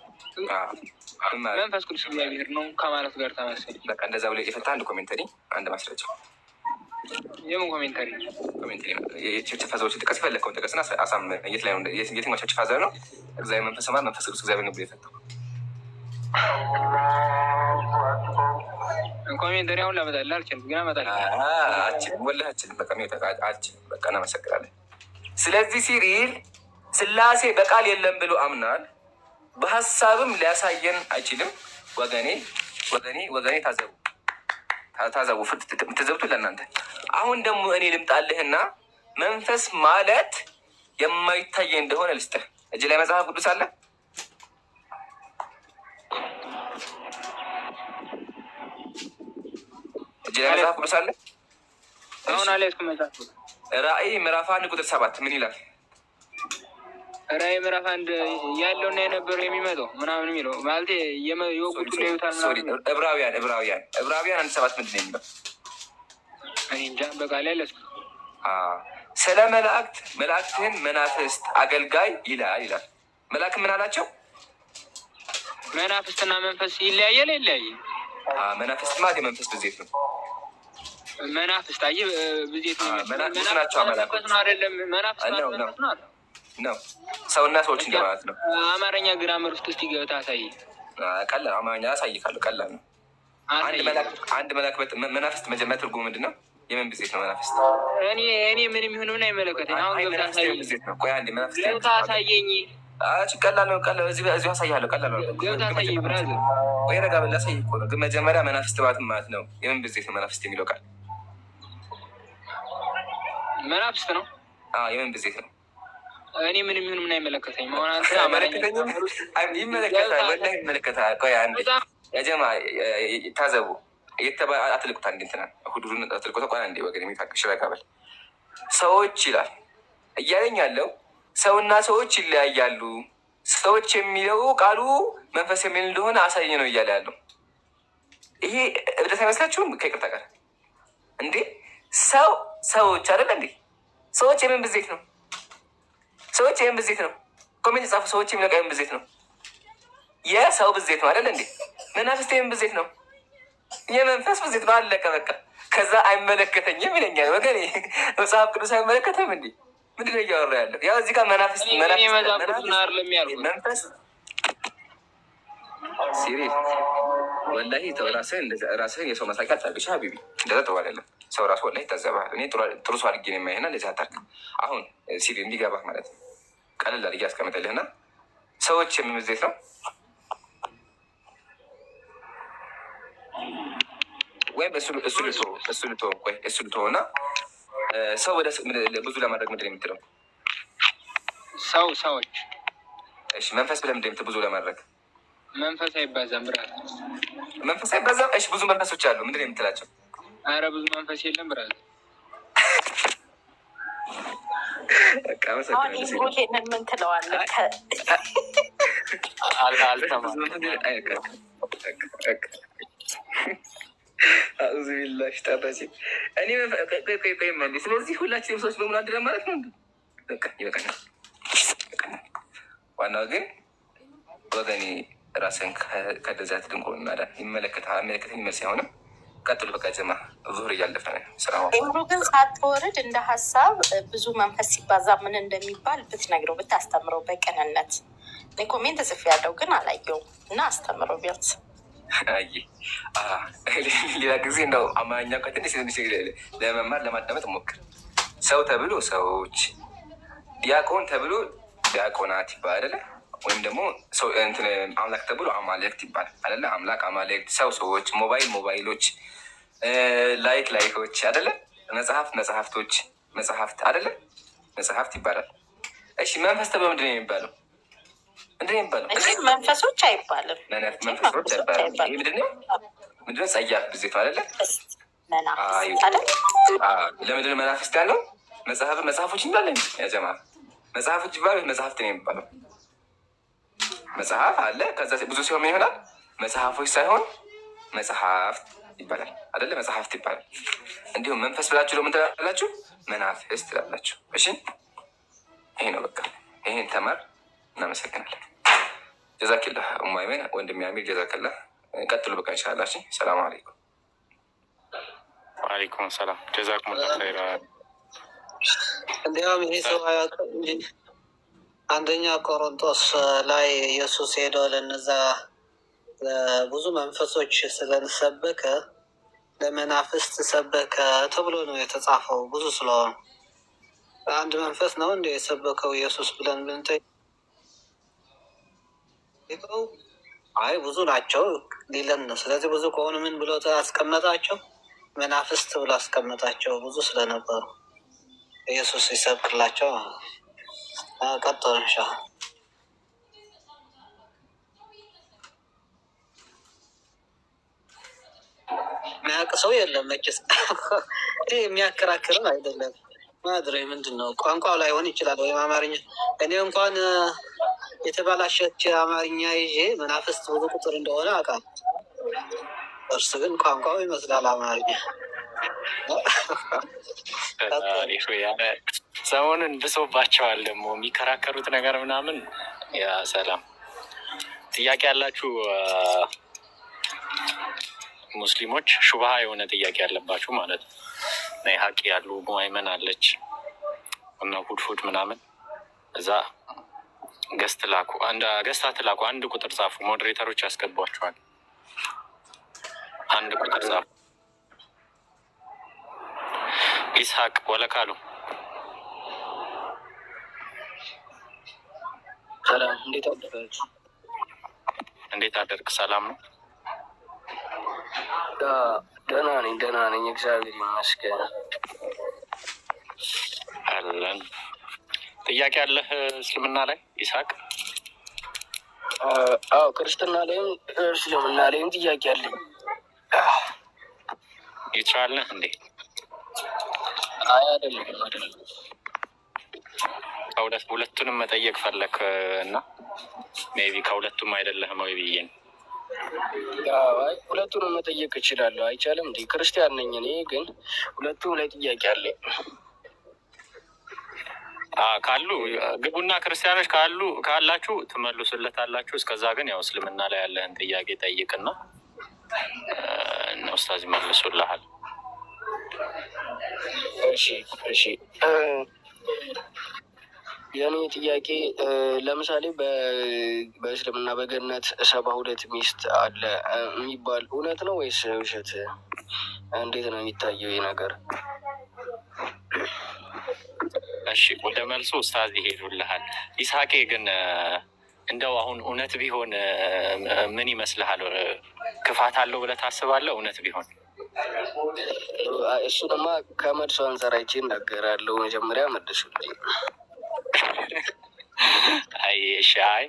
መንፈስ ቅዱስ እግዚአብሔር ነው ከማለት ጋር ተመሳሳይ።
በቃ እንደዛ ብሎ የፈታ አንድ ኮሜንተሪ አንድ ማስረጃ።
የምን ኮሜንተሪ?
የቸርች ፋዘሮች ጥቀስ፣ የፈለግከውን ጥቀስና አሳምነን። የት ላይ ነው? የትኛው ቸርች ፋዘር ነው እግዚአብሔር መንፈስ ማለት መንፈስ ቅዱስ እግዚአብሔር ነው ብሎ የፈታው?
ኮሜንተሪያውን ላመጣልህ አልችልም፣ ግን አመጣልህ
ወላሂ አልችልም። በቃ አልችልም። በቃ እናመሰግናለን። ስለዚህ ሲሪል ስላሴ በቃል የለም ብሎ አምናል። በሀሳብም ሊያሳየን አይችልም። ወገኔ ታዘቡ። ትዘብቱ ለእናንተ። አሁን ደግሞ እኔ ልምጣልህና መንፈስ ማለት የማይታይ እንደሆነ ልስጥህ። እጅ ላይ መጽሐፍ ቅዱስ አለ። እጅ ላይ መጽሐፍ ቅዱስ አለ።
አሁን አለስኩ መጽሐፍ
ራእይ ምዕራፍ 1 ቁጥር 7 ምን ይላል?
ራእይ ምዕራፍ 1 ያለውና የነበረው የሚመጣው ምናምን የሚለው ማለት የወቁቱ ሌዩታል።
ዕብራውያን 1:7 ምንድን ነው የሚለው?
እንጃ በቃል ያለስኩ
ስለ መላእክትህን መናፍስት አገልጋይ ይላል። መላእክት ምን አላቸው?
መናፍስትና መንፈስ ይለያያል።
መናፍስት ማለት የመንፈስ ብዜት ነው።
መናፍስት አየህ፣ ብዜት ነው
ናቸው።
መናፍስት ነው አይደለም? መናፍስት
ነው ሰውና ሰዎች እንደማለት ነው።
አማርኛ ግራመር ውስጥ እስኪ ገብተህ አሳይ።
ቀላል አማርኛ አሳይካለሁ። ቀላል ነው። አንድ መናፍስት መጀመሪያ ትርጉሙ ምንድን ነው? የምን ብዜት ነው መናፍስት?
እኔ ምን የሚሆን ምን አይመለከተኝ። አሁን ገብተህ አሳየኝ። ገብተህ አሳየኝ።
ቀላል ነው። እዚሁ አሳይሃለሁ። ቀላል ነው።
ገብተህ አሳየኝ ብራዘር።
ወይ ረጋ በላ አሳይህ እኮ ነው። ግን መጀመሪያ መናፍስት ማለት ነው የምን ብዜት ነው? መናፍስት የሚለው ቃል
መናፍስት ነው።
የምን ብዜት ነው?
እኔ ምን የሚሆን ምን አይመለከተኝ።
ይመለከታል። ወላሂ ይመለከታል። ቆይ አንዴ ያጀማ ታዘቡ። አትልቁት አንዴ እንትና ሁዱን አትልቁት። ቆይ አንዴ ወገን የሚታቅሽ ረጋ በል። ሰዎች ይላል እያለኝ ያለው ሰውና ሰዎች ይለያያሉ። ሰዎች የሚለው ቃሉ መንፈስ የሚል እንደሆነ አሳይ ነው እያለ ያለው። ይሄ እብደት አይመስላችሁም? ከይቅርታ ጋር እንዴ ሰዎች አይደለ እንዴ? ሰዎች የምን ብዜት ነው? ሰዎች የምን ብዜት ነው? ኮሜንት ጻፉ። ሰዎች የሚለው የምን ብዜት ነው? የሰው ብዜት ነው አይደለ እንዴ? መናፍስት የምን ብዜት ነው? የመንፈስ ብዜት ነው። አለቀ በቃ። ከዛ አይመለከተኝም ይለኛል ወገኔ። መጽሐፍ ቅዱስ አይመለከተም እንዴ? ምንድን ነው እያወራ ያለው? ያው እዚህ ጋር መንፈስ ሲሪል ወላሂ ራስህን የሰው መሳቂያ አታርግሽ ሀቢቢ። እንደዛ ጥሩ አይደለም። ሰው ራሱ ወላሂ ይታዘባል። እኔ ጥሩ ሰው አድርጌ ነው የማይና እንደዚህ አታርግ። አሁን ሲሪል እንዲገባህ ማለት ነው። ቀለል አድርጌ አስቀምጠልህና ሰዎች የምን ብዜት ነው? ወይም እሱ ልቶ እና ሰው ብዙ ለማድረግ ምንድን ነው የምትለው?
ሰዎች።
እሺ መንፈስ ብለህ ምንድን ነው የምትለው? ብዙ ለማድረግ
መንፈስ አይባዛም ብራል።
መንፈስ አይባዛም። እሺ ብዙ መንፈሶች አሉ። ምንድን ነው የምትላቸው?
አረ ብዙ መንፈስ የለም ብራል።
ይሄንን ምን ትለዋለህ?
አዙ ቢላሽ ጠበሲ እኔ ስለዚህ ሁላችንም ሰዎች በሙሉ አንድ ማለት ነው። ይበቃናል። ዋናው ግን ወገኔ ራስን ከደዛት ድንቆና ይመለከተኝ መልስ አይሆንም። ቀጥሉ በቃ ጀማ ዙር እያለፈ ነው ስራ።
ኤምሮ ግን ሳትወርድ እንደ ሀሳብ ብዙ መንፈስ ሲባዛ ምን እንደሚባል ብትነግረው ብታስተምረው በቅንነት። ኮሜንት ጽፍ ያለው ግን አላየውም እና አስተምረው ቢያንስ።
ሌላ ጊዜ እንደው አማርኛ ትንሽ ለመማር ለማዳመጥ ሞክር። ሰው ተብሎ ሰዎች፣ ዲያቆን ተብሎ ዲያቆናት ይባል አይደለ? ወይም ደግሞ አምላክ ተብሎ አማልክት ይባላል አይደለ? አምላክ፣ አማልክት፣ ሰው፣ ሰዎች፣ ሞባይሎች፣ ላይኮች አይደለ? መጽሐፍቶች፣ መጽሐፍት አይደለ? መጽሐፍት ይባላል። እሺ መንፈስ ተብሎ ምንድን ነው የሚባለው?
መንፈሶች አይባልም።
መንፈሶች አይባልም። ይህ ምንድነው? ጸያፍ ብዜት አይደለ? ለምንድነው መናፍስት ያለው? መጽሐፎች ይባላል። ያጀማ መጽሐፎች ይባላል። መጽሐፍት ነው የሚባለው። መጽሐፍ አለ። ከዛ ብዙ ሲሆን ምን ይሆናል? መጽሐፎች ሳይሆን መጽሐፍት ይባላል አይደለ? መጽሐፍት ይባላል። እንዲሁም መንፈስ ብላችሁ ደግሞ ትላላችሁ፣ መናፍስት ትላላችሁ። እሺ ይሄ ነው በቃ። ይሄን ተማር። እናመሰግናለን። ጀዛኪላ ኡማይሜን ወንድም ያሚር ጀዛኪላ። ቀጥሉ በቃ ኢንሻላህ። ሰላም አለይኩም።
ወአለይኩም ሰላም። ጀዛኩሙላህ ኸይራ።
እንዲያውም ይሄ ሰው አያውቅም እንጂ አንደኛ ቆሮንቶስ ላይ ኢየሱስ ሄዶ ለነዛ ለብዙ መንፈሶች ስለሰበከ ለመናፍስት ሰበከ ተብሎ ነው የተጻፈው። ብዙ ስለሆኑ አንድ መንፈስ ነው እንደ የሰበከው ኢየሱስ ብለን ብንጠይቀው አይ ብዙ ናቸው ሊለን ነው። ስለዚህ ብዙ ከሆኑ ምን ብሎ አስቀመጣቸው? መናፍስት ብሎ አስቀመጣቸው። ብዙ ስለነበሩ ኢየሱስ ይሰብክላቸው። ቀጥሎ ኢንሻአላህ የሚያውቅ ሰው የለም መቼስ። ይህ የሚያከራክርም አይደለም። ማድሬ ምንድን ነው ቋንቋው ላይሆን ይችላል ወይም አማርኛ። እኔ እንኳን የተባላሸች አማርኛ ይዤ መናፍስት ብዙ ቁጥር እንደሆነ አውቃለሁ። እርሱ ግን ቋንቋው ይመስላል አማርኛ።
ሰሞኑን ብሶባቸዋል ደግሞ የሚከራከሩት ነገር ምናምን። ያ ሰላም ጥያቄ ያላችሁ ሙስሊሞች ሹብሃ የሆነ ጥያቄ ያለባችሁ ማለት ነው። ሀቂ ያሉ ሙአይመን አለች እና ሁድሁድ ምናምን እዛ ገስት ላኩ፣ ገስታት ላኩ። አንድ ቁጥር ጻፉ፣ ሞዴሬተሮች ያስገቧቸዋል። አንድ ቁጥር ጻፉ። ኢስሐቅ ወለካሉ
ሰላም፣ እንዴት አደራችሁ?
እንዴት አደርግ? ሰላም ነው።
ደህና ነኝ፣ እግዚአብሔር ይመስገን
አለን። ጥያቄ አለህ እስልምና ላይ ኢስሐቅ?
አዎ፣ ክርስትና ላይም እስልምና ላይም ጥያቄ አለኝ።
ይቻልነህ እንዴ?
አይ አይደለም።
ሁለቱንም መጠየቅ ፈለክ እና ሜይ ቢ ከሁለቱም አይደለህም ወይ ብዬ ነው።
አይ ሁለቱንም መጠየቅ እችላለሁ። አይቻልም እንዴ? ክርስቲያን ነኝ እኔ፣ ግን ሁለቱም ላይ ጥያቄ አለኝ።
ካሉ ግቡና ክርስቲያኖች ካላችሁ ትመልሱለታላችሁ። እስከዛ ግን ያው እስልምና ላይ ያለህን ጥያቄ ጠይቅና ኡስታዝ ይመልሱልሃል።
እሺ የኔ ጥያቄ ለምሳሌ በእስልምና በገነት 72 ሚስት አለ የሚባል እውነት ነው ወይስ ውሸት? እንዴት ነው የሚታየው ይህ ነገር?
እሺ ወደ መልሱ ኡስታዝ ይሄዱልሃል። ኢስሐቄ ግን እንደው አሁን እውነት ቢሆን ምን ይመስልሃል? ክፋት አለው ብለህ ታስባለህ? እውነት ቢሆን
እሱንማ ከመልሱ አንጻር አይቼ እናገራለሁ። መጀመሪያ መልሱልኝ።
አይ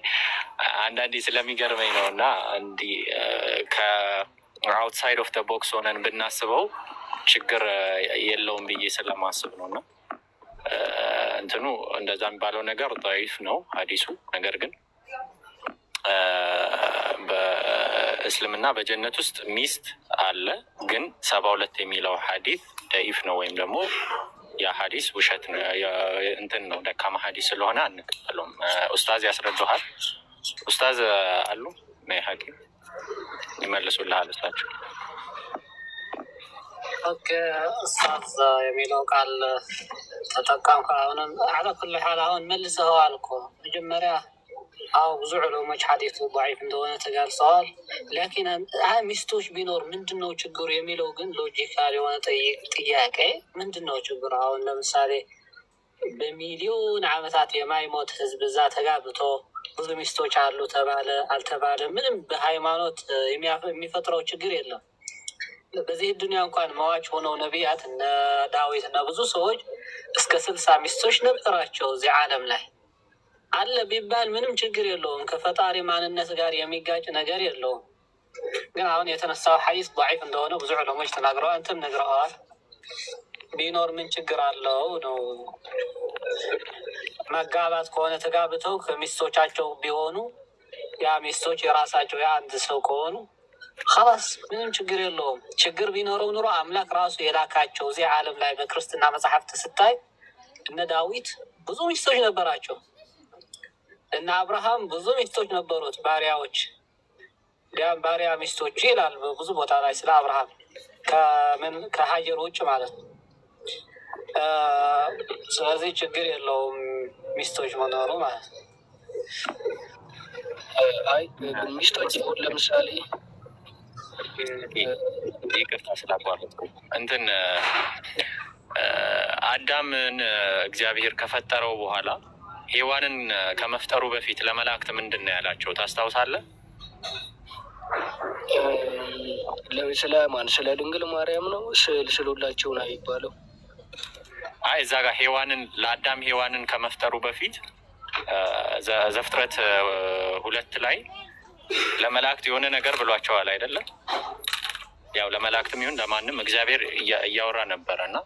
አንዳንዴ ስለሚገርመኝ ነው እና እንዲህ ከአውትሳይድ ኦፍ ደ ቦክስ ሆነን ብናስበው ችግር የለውም ብዬ ስለማስብ ነው። እና እንትኑ እንደዛ የሚባለው ነገር ضعيف ነው ሀዲሱ። ነገር ግን በእስልምና በጀነት ውስጥ ሚስት አለ፣ ግን 72 የሚለው ሀዲስ ضعيف ነው ወይም ደግሞ ያ ሀዲስ ውሸት ነው፣ እንትን ነው፣ ደካማ ሀዲስ ስለሆነ አንቀበለውም። ኡስታዝ ያስረዱሃል። ኡስታዝ አሉ ሐኪም ይመልሱልሃል እሳቸው።
ኦኬ ኡስታዝ የሚለው ቃል ተጠቀምኩ። አሁንም አለ ኩል ሓል አሁን መልሰኸዋል እኮ መጀመሪያ። አዎ ብዙ ዑለሞች ሐዲሱ ضعيف እንደሆነ ተጋልጸዋል። ላኪን ሚስቶች ቢኖር ምንድን ነው ችግሩ የሚለው ግን ሎጂካል የሆነ ጥያቄ ምንድን ነው ችግሩ? አሁን ለምሳሌ በሚሊዮን ዓመታት የማይሞት ህዝብ እዛ ተጋብቶ ብዙ ሚስቶች አሉ ተባለ አልተባለ ምንም በሃይማኖት የሚፈጥረው ችግር የለም። በዚህ ዱንያ እንኳን መዋች ሆነው ነቢያት እነ ዳዊት እና ብዙ ሰዎች እስከ 60 ሚስቶች ነበራቸው እዚህ ዓለም ላይ አለ ቢባል ምንም ችግር የለውም። ከፈጣሪ ማንነት ጋር የሚጋጭ ነገር የለውም። ግን አሁን የተነሳው ሐዲስ ضعيف እንደሆነ ብዙ ዑለሞች ተናግረዋል። አንተም ነግረዋል። ቢኖር ምን ችግር አለው ነው። መጋባት ከሆነ ተጋብተው ከሚስቶቻቸው ቢሆኑ ያ ሚስቶች የራሳቸው የአንድ ሰው ከሆኑ خلاص ምንም ችግር የለውም። ችግር ቢኖረው ኑሮ አምላክ ራሱ የላካቸው እዚህ ዓለም ላይ በክርስትና መጽሐፍት ስታይ እነ ዳዊት ብዙ ሚስቶች ነበራቸው። እና አብርሃም ብዙ ሚስቶች ነበሩት፣ ባሪያዎች። ዲያም ባሪያ ሚስቶች ይላል በብዙ ቦታ ላይ ስለ አብርሃም ከሀጀር ውጭ ማለት ነው። ስለዚህ ችግር የለውም ሚስቶች መኖሩ ማለት ነው።
አይ ሚስቶች ለምሳሌ
ይቅርታ ስላቋረጥኩ እንትን አዳምን እግዚአብሔር ከፈጠረው በኋላ ሔዋንን ከመፍጠሩ በፊት ለመላእክት ምንድን ነው ያላቸው ታስታውሳለህ?
ስለ ማን? ስለ ድንግል ማርያም ነው? ስለሁላቸው ነው የሚባለው?
አይ እዛ ጋር ለአዳም ሔዋንን ከመፍጠሩ በፊት ዘፍጥረት 2 ላይ ለመላእክት የሆነ ነገር ብሏቸዋል አይደለም? ያው ለመላእክትም ይሁን ለማንም እግዚአብሔር እያወራ ነበረ እና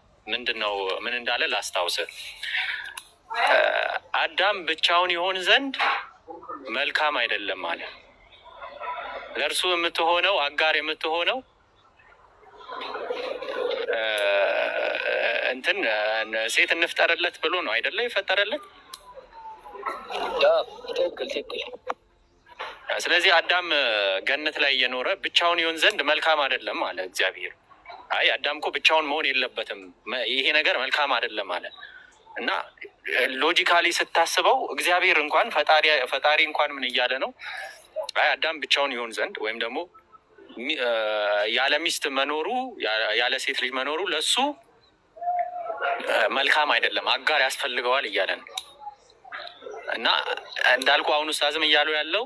ምን እንዳለ ላስታውስ። አዳም ብቻውን ይሆን ዘንድ መልካም አይደለም አለ። ለእርሱ የምትሆነው አጋር የምትሆነው ሴት እንፍጠርለት ብሎ ነው አይደለ የፈጠረለት። ስለዚህ አዳም ገነት ላይ እየኖረ ብቻውን ይሆን ዘንድ መልካም አይደለም አለ እግዚአብሔር። አይ አዳም እኮ ብቻውን መሆን የለበትም፣ ይሄ ነገር መልካም አይደለም አለ እና ሎጂካሊ ስታስበው እግዚአብሔር እንኳን ፈጣሪ እንኳን ምን እያለ ነው? አይ አዳም ብቻውን ይሆን ዘንድ ወይም ደግሞ ያለ ሚስት መኖሩ ያለ ሴት ልጅ መኖሩ ለሱ መልካም አይደለም፣ አጋር ያስፈልገዋል እያለ ነው። እና እንዳልኩ አሁን ኡስታዝም እያሉ ያለው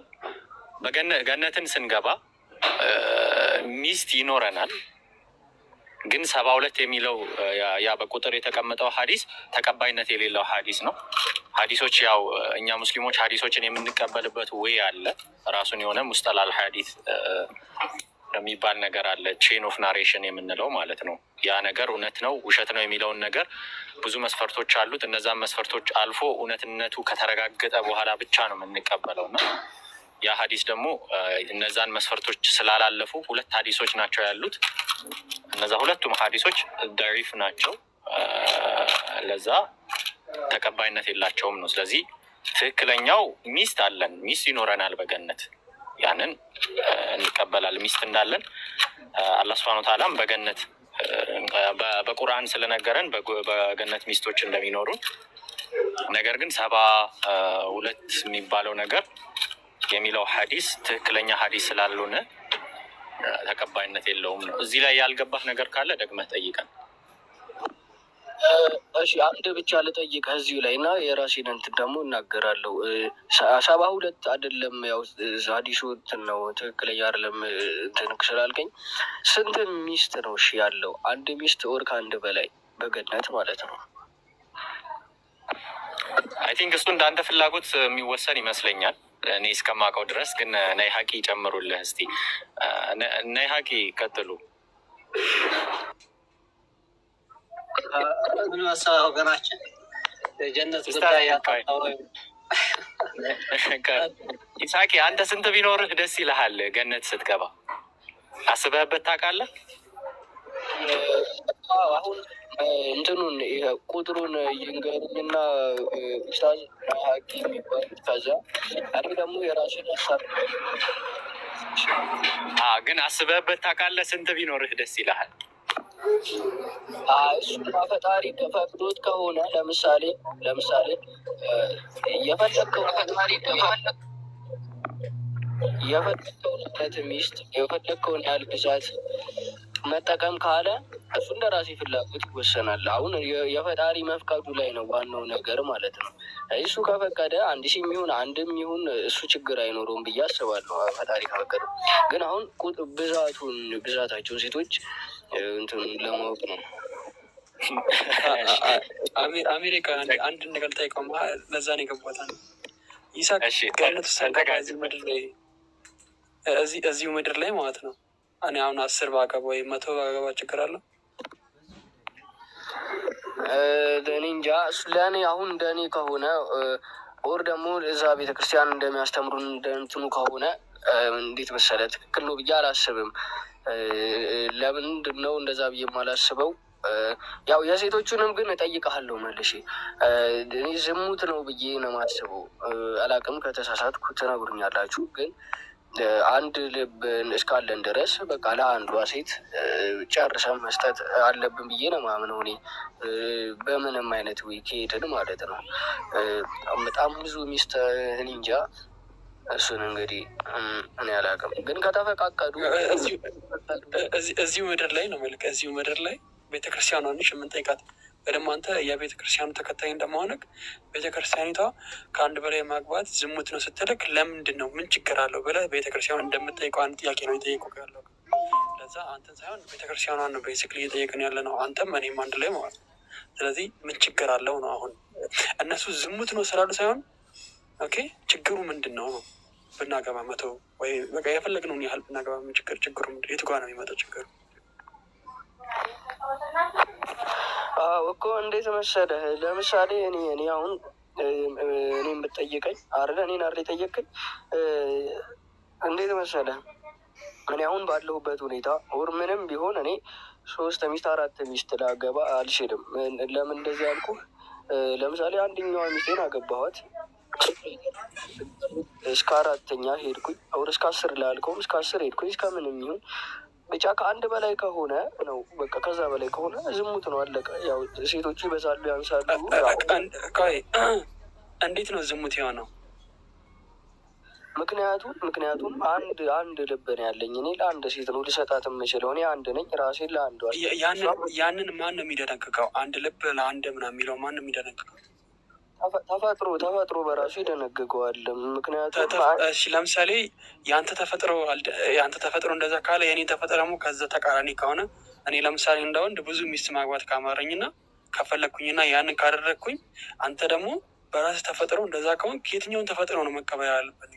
ገነትን ስንገባ ሚስት ይኖረናል፣ ግን 72 የሚለው ያ በቁጥር የተቀመጠው ሀዲስ ተቀባይነት የሌለው ሀዲስ ነው። ሀዲሶች ያው እኛ ሙስሊሞች ሀዲሶችን የምንቀበልበት ወይ አለ፣ ራሱን የሆነ ሙስጠላል ሀዲስ የሚባል ነገር አለ፣ ቼን ኦፍ ናሬሽን የምንለው ማለት ነው። ያ ነገር እውነት ነው ውሸት ነው የሚለውን ነገር ብዙ መስፈርቶች አሉት። እነዛን መስፈርቶች አልፎ እውነትነቱ ከተረጋገጠ በኋላ ብቻ ነው የምንቀበለው እና ያ ሀዲስ ደግሞ እነዛን መስፈርቶች ስላላለፉ 2 ሀዲሶች ናቸው ያሉት። እነዛ 2ቱም ሀዲሶች ደሪፍ ናቸው፣ ለዛ ተቀባይነት የላቸውም ነው። ስለዚህ ትክክለኛው ሚስት አለን፣ ሚስት ይኖረናል በገነት፣ ያንን እንቀበላል። ሚስት እንዳለን አላህ ሱብሃነሁ ወተዓላም በገነት በቁርአን ስለነገረን በገነት ሚስቶች እንደሚኖሩ፣ ነገር ግን 72 የሚባለው ነገር የሚለው ሀዲስ ትክክለኛ ሀዲስ ስላልሆነ ተቀባይነት የለውም ነው። እዚህ ላይ ያልገባህ ነገር ካለ ደግመህ ጠይቀን።
እሺ አንድ ብቻ ልጠይቅህ እዚሁ ላይ እና የራሴን እንትን ደግሞ እናገራለሁ። 72 አይደለም ያው ሀዲሱ እንትን ነው ትክክለኛ አይደለም እንትን ስላልከኝ ስንት ሚስት ነው እሺ ያለው? አንድ ሚስት ወር ከአንድ በላይ በገነት ማለት ነው?
አይ ቲንክ እሱ እንዳንተ ፍላጎት የሚወሰን ይመስለኛል እኔ እስከማውቀው ድረስ። ግን ናይ ሀቂ ጨምሩልህ እስቲ። ናይ ሀቂ ቀጥሉ።
ምን መሰለህ ወገናችን የጀነት ጉዳይ ያጣው
ኢሳቂ፣ አንተ ስንት ቢኖርህ ደስ ይልሃል ገነት ስትገባ? አስበህበት ታውቃለህ?
አሁን እንትኑን ቁጥሩን ይንገሩኝና ኡስታዝ ሀቂ የሚባሉት ከዛ እኔ ደግሞ የራሴን ሀሳብ
ግን አስበህበት ታውቃለህ? ስንት ቢኖርህ ደስ ይልሃል?
እሱማ ፈጣሪ ፈቅዶት ከሆነ ለምሳሌ የፈለግከውን ሚስት የፈለግከውን ያህል ብዛት መጠቀም ካለ እሱ እንደ ራሴ ፍላጎት ይወሰናል። አሁን የፈጣሪ መፍቀዱ ላይ ነው ዋናው ነገር ማለት ነው። እሱ ከፈቀደ 1000 የሚሆን 1 ይሁን እሱ ችግር አይኖረውም ብዬ አስባለሁ። ፈጣሪ ከፈቀደ ግን አሁን ብዛታቸውን ሴቶች እንትን ለማወቅ ነው።
አሜሪካ አንድ ነገር ጠይቀው ለዛ ነው የገባታል። ይሳቅ ገነት እዚሁ ምድር ላይ ማለት ነው። እኔ አሁን 10 ባገባ ወይ 100 ባገባ ችግር አለው?
እኔ እንጃ። ለእኔ አሁን እንደኔ ከሆነ ኦር ደግሞ እዛ ቤተክርስቲያን እንደሚያስተምሩን እንደንትኑ ከሆነ እንዴት መሰለህ ትክክል ነው ብዬ አላስብም። ለምንድን ነው እንደዛ ብዬ የማላስበው? ያው የሴቶቹንም ግን እጠይቅሃለሁ መልሼ። እኔ ዝሙት ነው ብዬ ነው የማስበው። አላቅም፣ ከተሳሳትኩ ትነግሩኛላችሁ። ግን አንድ ልብ እስካለን ድረስ በቃ ለአንዷ ሴት ጨርሰን መስጠት አለብን ብዬ ነው የማምነው እኔ። በምንም አይነት ወይ ከሄድን ማለት ነው። በጣም ብዙ ሚስት እኔ እንጃ እሱን እንግዲህ እኔ አላውቅም፣ ግን ከተፈቃቀዱ
እዚሁ ምድር ላይ ነው መልክ እዚሁ ምድር ላይ ቤተክርስቲያኗንሽ የምንጠይቃት በደግሞ አንተ የቤተክርስቲያኑ ተከታይ እንደመሆንክ ቤተክርስቲያኒቷ ከአንድ በላይ ማግባት ዝሙት ነው ስትልክ ለምንድን ነው ምን ችግር አለው ብለህ ቤተክርስቲያኑ እንደምጠይቀው አንድ ጥያቄ ነው የጠየቁ ያለው። ለዛ አንተን ሳይሆን ቤተክርስቲያኗን ነው ቤሲክሊ እየጠየቅን ያለ ነው፣ አንተም እኔም አንድ ላይ ማለት ነው። ስለዚህ ምን ችግር አለው ነው አሁን እነሱ ዝሙት ነው ስላሉ ሳይሆን ኦኬ ችግሩ ምንድን ነው ነው ብናገባ መቶ ወይ በቃ የፈለግነውን ያህል ብናገባ ምን ችግር ችግሩ የቱ ጋር ነው የሚመጣው ችግሩ?
እኮ እንዴት መሰለህ፣ ለምሳሌ እኔ አሁን እኔ የምጠይቀኝ አለ እኔን አለ የጠየቀኝ እንዴት መሰለህ፣ እኔ አሁን ባለሁበት ሁኔታ ወር ምንም ቢሆን እኔ 3 ሚስት 4 ሚስት ላገባ አልችልም። ለምን እንደዚህ ያልኩ? ለምሳሌ አንደኛዋ ሚስቴን አገባኋት እስከ 4ኛ ሄድኩኝ፣ ወር እስከ 10 ላልከውም እስከ 10 ሄድኩኝ። እስከምንም ይሁን ብቻ ከአንድ በላይ ከሆነ ነው በቃ። ከዛ በላይ ከሆነ ዝሙት ነው አለቀ። ያው ሴቶቹ ይበዛሉ ያንሳሉ።
እንዴት ነው ዝሙት የሆነው?
ምክንያቱም አንድ ልብ ነው ያለኝ እኔ ለአንድ ሴት ነው ልሰጣት የምችለው። እኔ አንድ ነኝ፣ ራሴን ለአንዷ።
ያንን ማን ነው የሚደነግገው? አንድ ልብ ለአንድ ምናምን የሚለው ማን ነው የሚደነግገው?
ተፈጥሮ በራሱ ይደነግገዋል። ምክንያቱም
ለምሳሌ የአንተ ተፈጥሮ እንደዛ ካለ የኔ ተፈጥሮ ደግሞ ከዛ ተቃራኒ ከሆነ እኔ ለምሳሌ እንደ ወንድ ብዙ ሚስት ማግባት ካማረኝና ከፈለግኩኝና ያንን ካደረግኩኝ አንተ ደግሞ በራስ ተፈጥሮ እንደዛ ከሆን ከየትኛውን ተፈጥሮ ነው መቀበል ያለብን?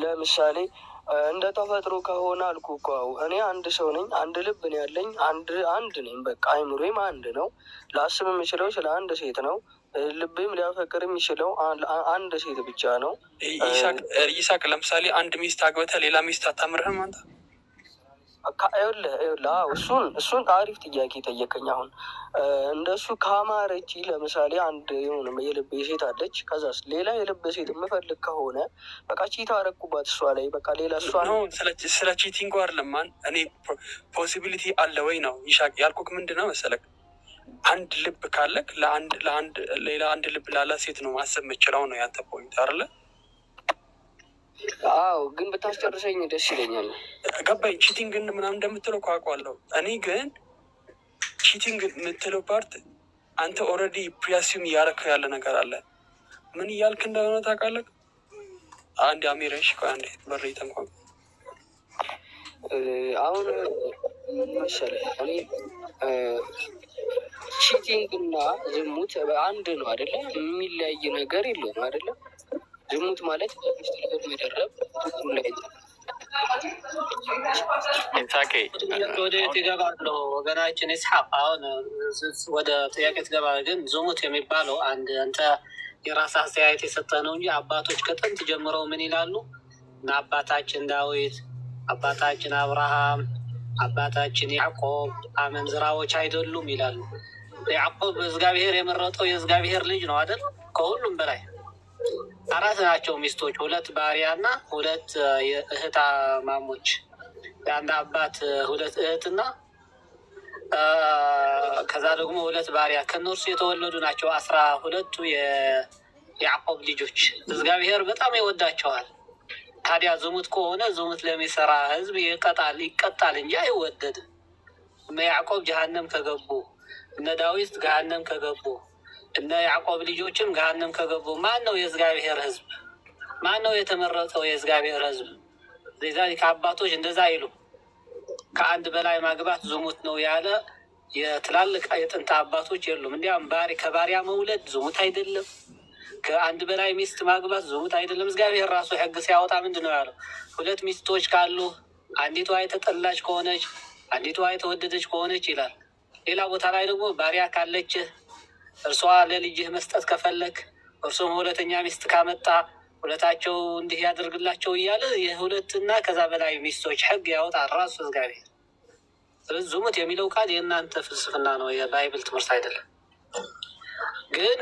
ለምሳሌ እንደ ተፈጥሮ ከሆነ አልኩ እኮ እኔ አንድ ሰው ነኝ፣ አንድ ልብ ነው ያለኝ፣ አንድ ነኝ። በቃ አይምሮዬም አንድ ነው። ላስብ የምችለው ስለ አንድ ሴት ነው። ልቤም ሊያፈቅር የሚችለው አንድ ሴት ብቻ ነው።
ይሳቅ ለምሳሌ አንድ ሚስት አግብተህ ሌላ ሚስት አታምርህም አንተ?
እሱን አሪፍ ጥያቄ ጠየቀኝ። አሁን እንደሱ ካማረች ለምሳሌ አንድ የሆነ የልብ ሴት አለች፣ ከዛስ ሌላ የልብ ሴት የምፈልግ ከሆነ በቃ ቺታ አረኩባት እሷ ላይ በቃ ሌላ እሷ
ነው። ስለ ቺቲንግ አይደለም እኔ ፖሲቢሊቲ አለ ወይ ነው ይሻቅ ያልኩክ። ምንድን ነው መሰለክ አንድ ልብ ካለክ ሌላ አንድ ልብ ላላ ሴት ነው ማሰብ የምችለው ነው ያንተ ፖይንት አይደለ?
አዎ ግን ብታስጨርሰኝ ደስ ይለኛል።
ገባኝ። ቺቲንግ ምናምን እንደምትለው አውቃለሁ። እኔ ግን ቺቲንግ የምትለው ፓርት አንተ ኦልሬዲ ፕሪያሲዩም እያረክ ያለ ነገር አለ። ምን እያልክ እንደሆነ ታውቃለህ? አንድ አሚረሽ አንዴ በር ተንኳ
አሁን መሰለህ እኔ ቺቲንግ እና ዝሙት አንድ ነው አይደለ? የሚለያይ ነገር የለውም አይደለ? ዝሙት ማለት ሚስት መደረብ ላይ
ወደ ትገባለሁ ወገናችን ይስሐቅ። አሁን ወደ ጥያቄ ትገባ። ግን ዝሙት የሚባለው አንተ የራስ አስተያየት የሰጠ ነው እንጂ አባቶች ከጥንት ጀምረው ምን ይላሉ? እና አባታችን ዳዊት፣ አባታችን አብርሃም፣ አባታችን ያዕቆብ አመንዝራዎች አይደሉም ይላሉ። ያዕቆብ እግዚአብሔር የመረጠው የእግዚአብሔር ልጅ ነው አይደል? ከሁሉም በላይ 4 ናቸው ሚስቶች፣ 2 ባሪያ እና 2 የእህታ ማሞች፣ የአንድ አባት 2 እህትና ከዛ ደግሞ 2 ባሪያ ከነርሱ የተወለዱ ናቸው 12ቱ የያዕቆብ ልጆች። እግዚአብሔር በጣም ይወዳቸዋል። ታዲያ ዝሙት ከሆነ ዝሙት ለሚሰራ ሕዝብ ይቀጣል እንጂ አይወደድም። እነ ያዕቆብ ጀሃነም ከገቡ፣ እነ ዳዊት ገሃነም ከገቡ፣ እነ ያዕቆብ ልጆችም ገሃነም ከገቡ ማን ነው የእግዚአብሔር ሕዝብ? ማን ነው የተመረጠው የእግዚአብሔር ሕዝብ? ሊዛሊክ አባቶች እንደዛ አይሉ። ከአንድ በላይ ማግባት ዝሙት ነው ያለ የትላልቅ የጥንት አባቶች የሉም። እንዲያም ከባሪያ መውለድ ዝሙት አይደለም። ከአንድ በላይ ሚስት ማግባት ዝሙት አይደለም። እግዚአብሔር ራሱ ሕግ ሲያወጣ ምንድን ነው ያለው? 2 ሚስቶች ካሉ አንዲቷ የተጠላች ከሆነች አንዲቷ የተወደደች ከሆነች ይላል። ሌላ ቦታ ላይ ደግሞ ባሪያ ካለች እርሷ ለልጅህ መስጠት ከፈለግ እርሱም 2ኛ ሚስት ካመጣ 2ታቸው እንዲህ ያደርግላቸው እያለ የ2 እና ከዛ በላይ ሚስቶች ሕግ ያወጣል ራሱ እግዚአብሔር። ስለዚህ ዝሙት የሚለው ቃል የእናንተ ፍልስፍና ነው፣ የባይብል ትምህርት አይደለም። ግን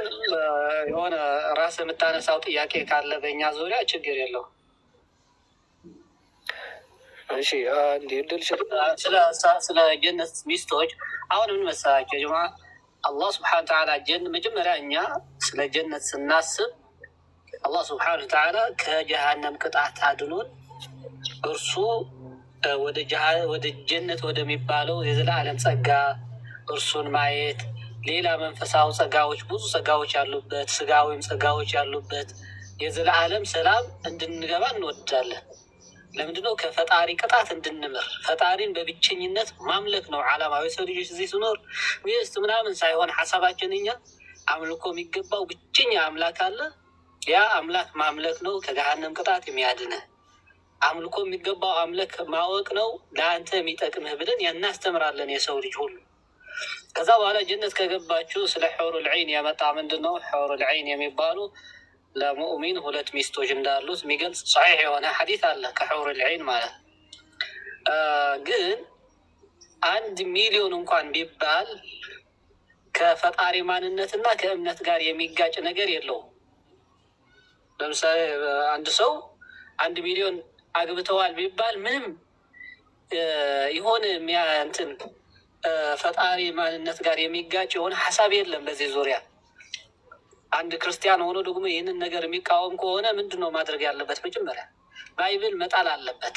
የሆነ ራስ የምታነሳው ጥያቄ ካለ በእኛ ዙሪያ ችግር የለው።
እሺ
ስለ ጀነት ሚስቶች አሁን ምን መሰላቸው ጅማ አላህ ስብሐነ ወተዓላ መጀመሪያ እኛ ስለ ጀነት ስናስብ አላህ ስብሐነ ወተዓላ ከጀሃነም ቅጣት አድኖን እርሱ ወደ ጀነት ወደሚባለው የዘላለም ጸጋ እርሱን ማየት፣ ሌላ መንፈሳዊ ጸጋዎች፣ ብዙ ጸጋዎች ያሉበት፣ ስጋዊም ጸጋዎች ያሉበት የዘላለም ሰላም እንድንገባ እንወዳለን። ለምንድነው? ከፈጣሪ ቅጣት እንድንምር። ፈጣሪን በብቸኝነት ማምለክ ነው ዓላማዊ። ሰው ልጆች እዚህ ሲኖር ሚስት ምናምን ሳይሆን ሀሳባችን እኛ አምልኮ የሚገባው ብቸኛ አምላክ አለ። ያ አምላክ ማምለክ ነው ከገሃነም ቅጣት የሚያድነ አምልኮ የሚገባው አምለክ ማወቅ ነው ለአንተ የሚጠቅምህ ብለን እናስተምራለን የሰው ልጅ ሁሉ። ከዛ በኋላ ጀነት ከገባችሁ ስለ ሑሩል ዐይን ያመጣ ምንድን ነው? ሑሩል ዐይን የሚባሉ ለሙእሚን 2 ሚስቶች እንዳሉት የሚገልጽ ሰሒሕ የሆነ ሐዲስ አለ ከሑሩል ዐይን ማለት። ግን 1 ሚሊዮን እንኳን ቢባል ከፈጣሪ ማንነትና ከእምነት ጋር የሚጋጭ ነገር የለውም። ለምሳሌ አንድ ሰው 1 ሚሊዮን አግብተዋል ቢባል ምንም የሆነ እንትን ፈጣሪ ማንነት ጋር የሚጋጭ የሆነ ሀሳብ የለም በዚህ ዙሪያ። አንድ ክርስቲያን ሆኖ ደግሞ ይህንን ነገር የሚቃወም ከሆነ ምንድን ነው ማድረግ ያለበት? መጀመሪያ ባይብል መጣል አለበት።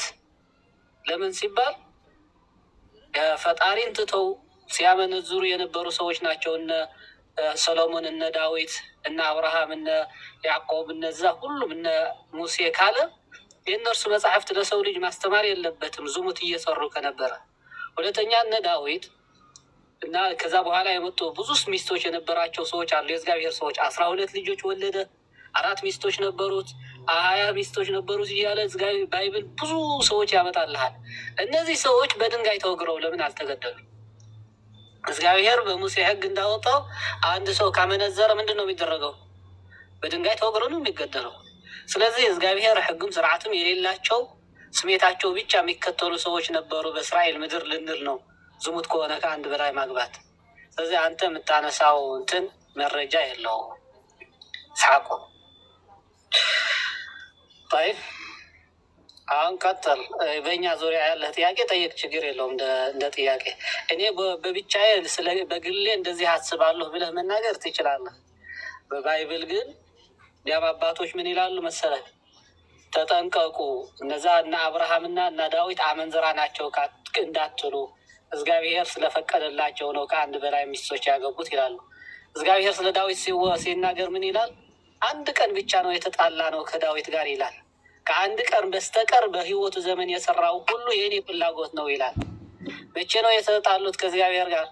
ለምን ሲባል ፈጣሪን ትተው ሲያመነዝሩ የነበሩ ሰዎች ናቸው። እነ ሰሎሞን፣ እነ ዳዊት፣ እነ አብርሃም፣ እነ ያዕቆብ፣ እነዛ ሁሉም እነ ሙሴ ካለ የእነርሱ መጽሐፍት ለሰው ልጅ ማስተማር የለበትም ዝሙት እየሰሩ ከነበረ። ሁለተኛ እነ ዳዊት እና ከዛ በኋላ የመጡ ብዙ ሚስቶች የነበራቸው ሰዎች አሉ። የእግዚአብሔር ሰዎች 12 ልጆች ወለደ፣ 4 ሚስቶች ነበሩት፣ 20 ሚስቶች ነበሩት እያለ ባይብል ብዙ ሰዎች ያመጣልሃል። እነዚህ ሰዎች በድንጋይ ተወግረው ለምን አልተገደሉ? እግዚአብሔር በሙሴ ሕግ እንዳወጣው አንድ ሰው ካመነዘረ ምንድን ነው የሚደረገው? በድንጋይ ተወግረው ነው የሚገደለው። ስለዚህ እግዚአብሔር ሕግም ስርዓትም የሌላቸው ስሜታቸው ብቻ የሚከተሉ ሰዎች ነበሩ በእስራኤል ምድር ልንል ነው ዝሙት ከሆነ ከአንድ በላይ ማግባት። ስለዚህ አንተ የምታነሳው እንትን መረጃ የለውም። ሳቆ ይ አሁን ቀጥል። በእኛ ዙሪያ ያለ ጥያቄ ጠይቅ፣ ችግር የለውም እንደ ጥያቄ። እኔ በብቻዬ በግሌ እንደዚህ አስባለሁ ብለህ መናገር ትችላለህ። በባይብል ግን ያም አባቶች ምን ይላሉ መሰለህ? ተጠንቀቁ፣ እነዛ እነ አብርሃምና እነ ዳዊት አመንዝራ ናቸው እንዳትሉ፣ እግዚአብሔር ስለፈቀደላቸው ነው ከአንድ በላይ ሚስቶች ያገቡት ይላሉ። እግዚአብሔር ስለ ዳዊት ሲናገር ምን ይላል? 1 ቀን ብቻ ነው የተጣላ ነው ከዳዊት ጋር ይላል። ከ1 ቀን በስተቀር በሕይወቱ ዘመን የሰራው ሁሉ የእኔ ፍላጎት ነው ይላል። መቼ ነው የተጣሉት ከእግዚአብሔር ጋር?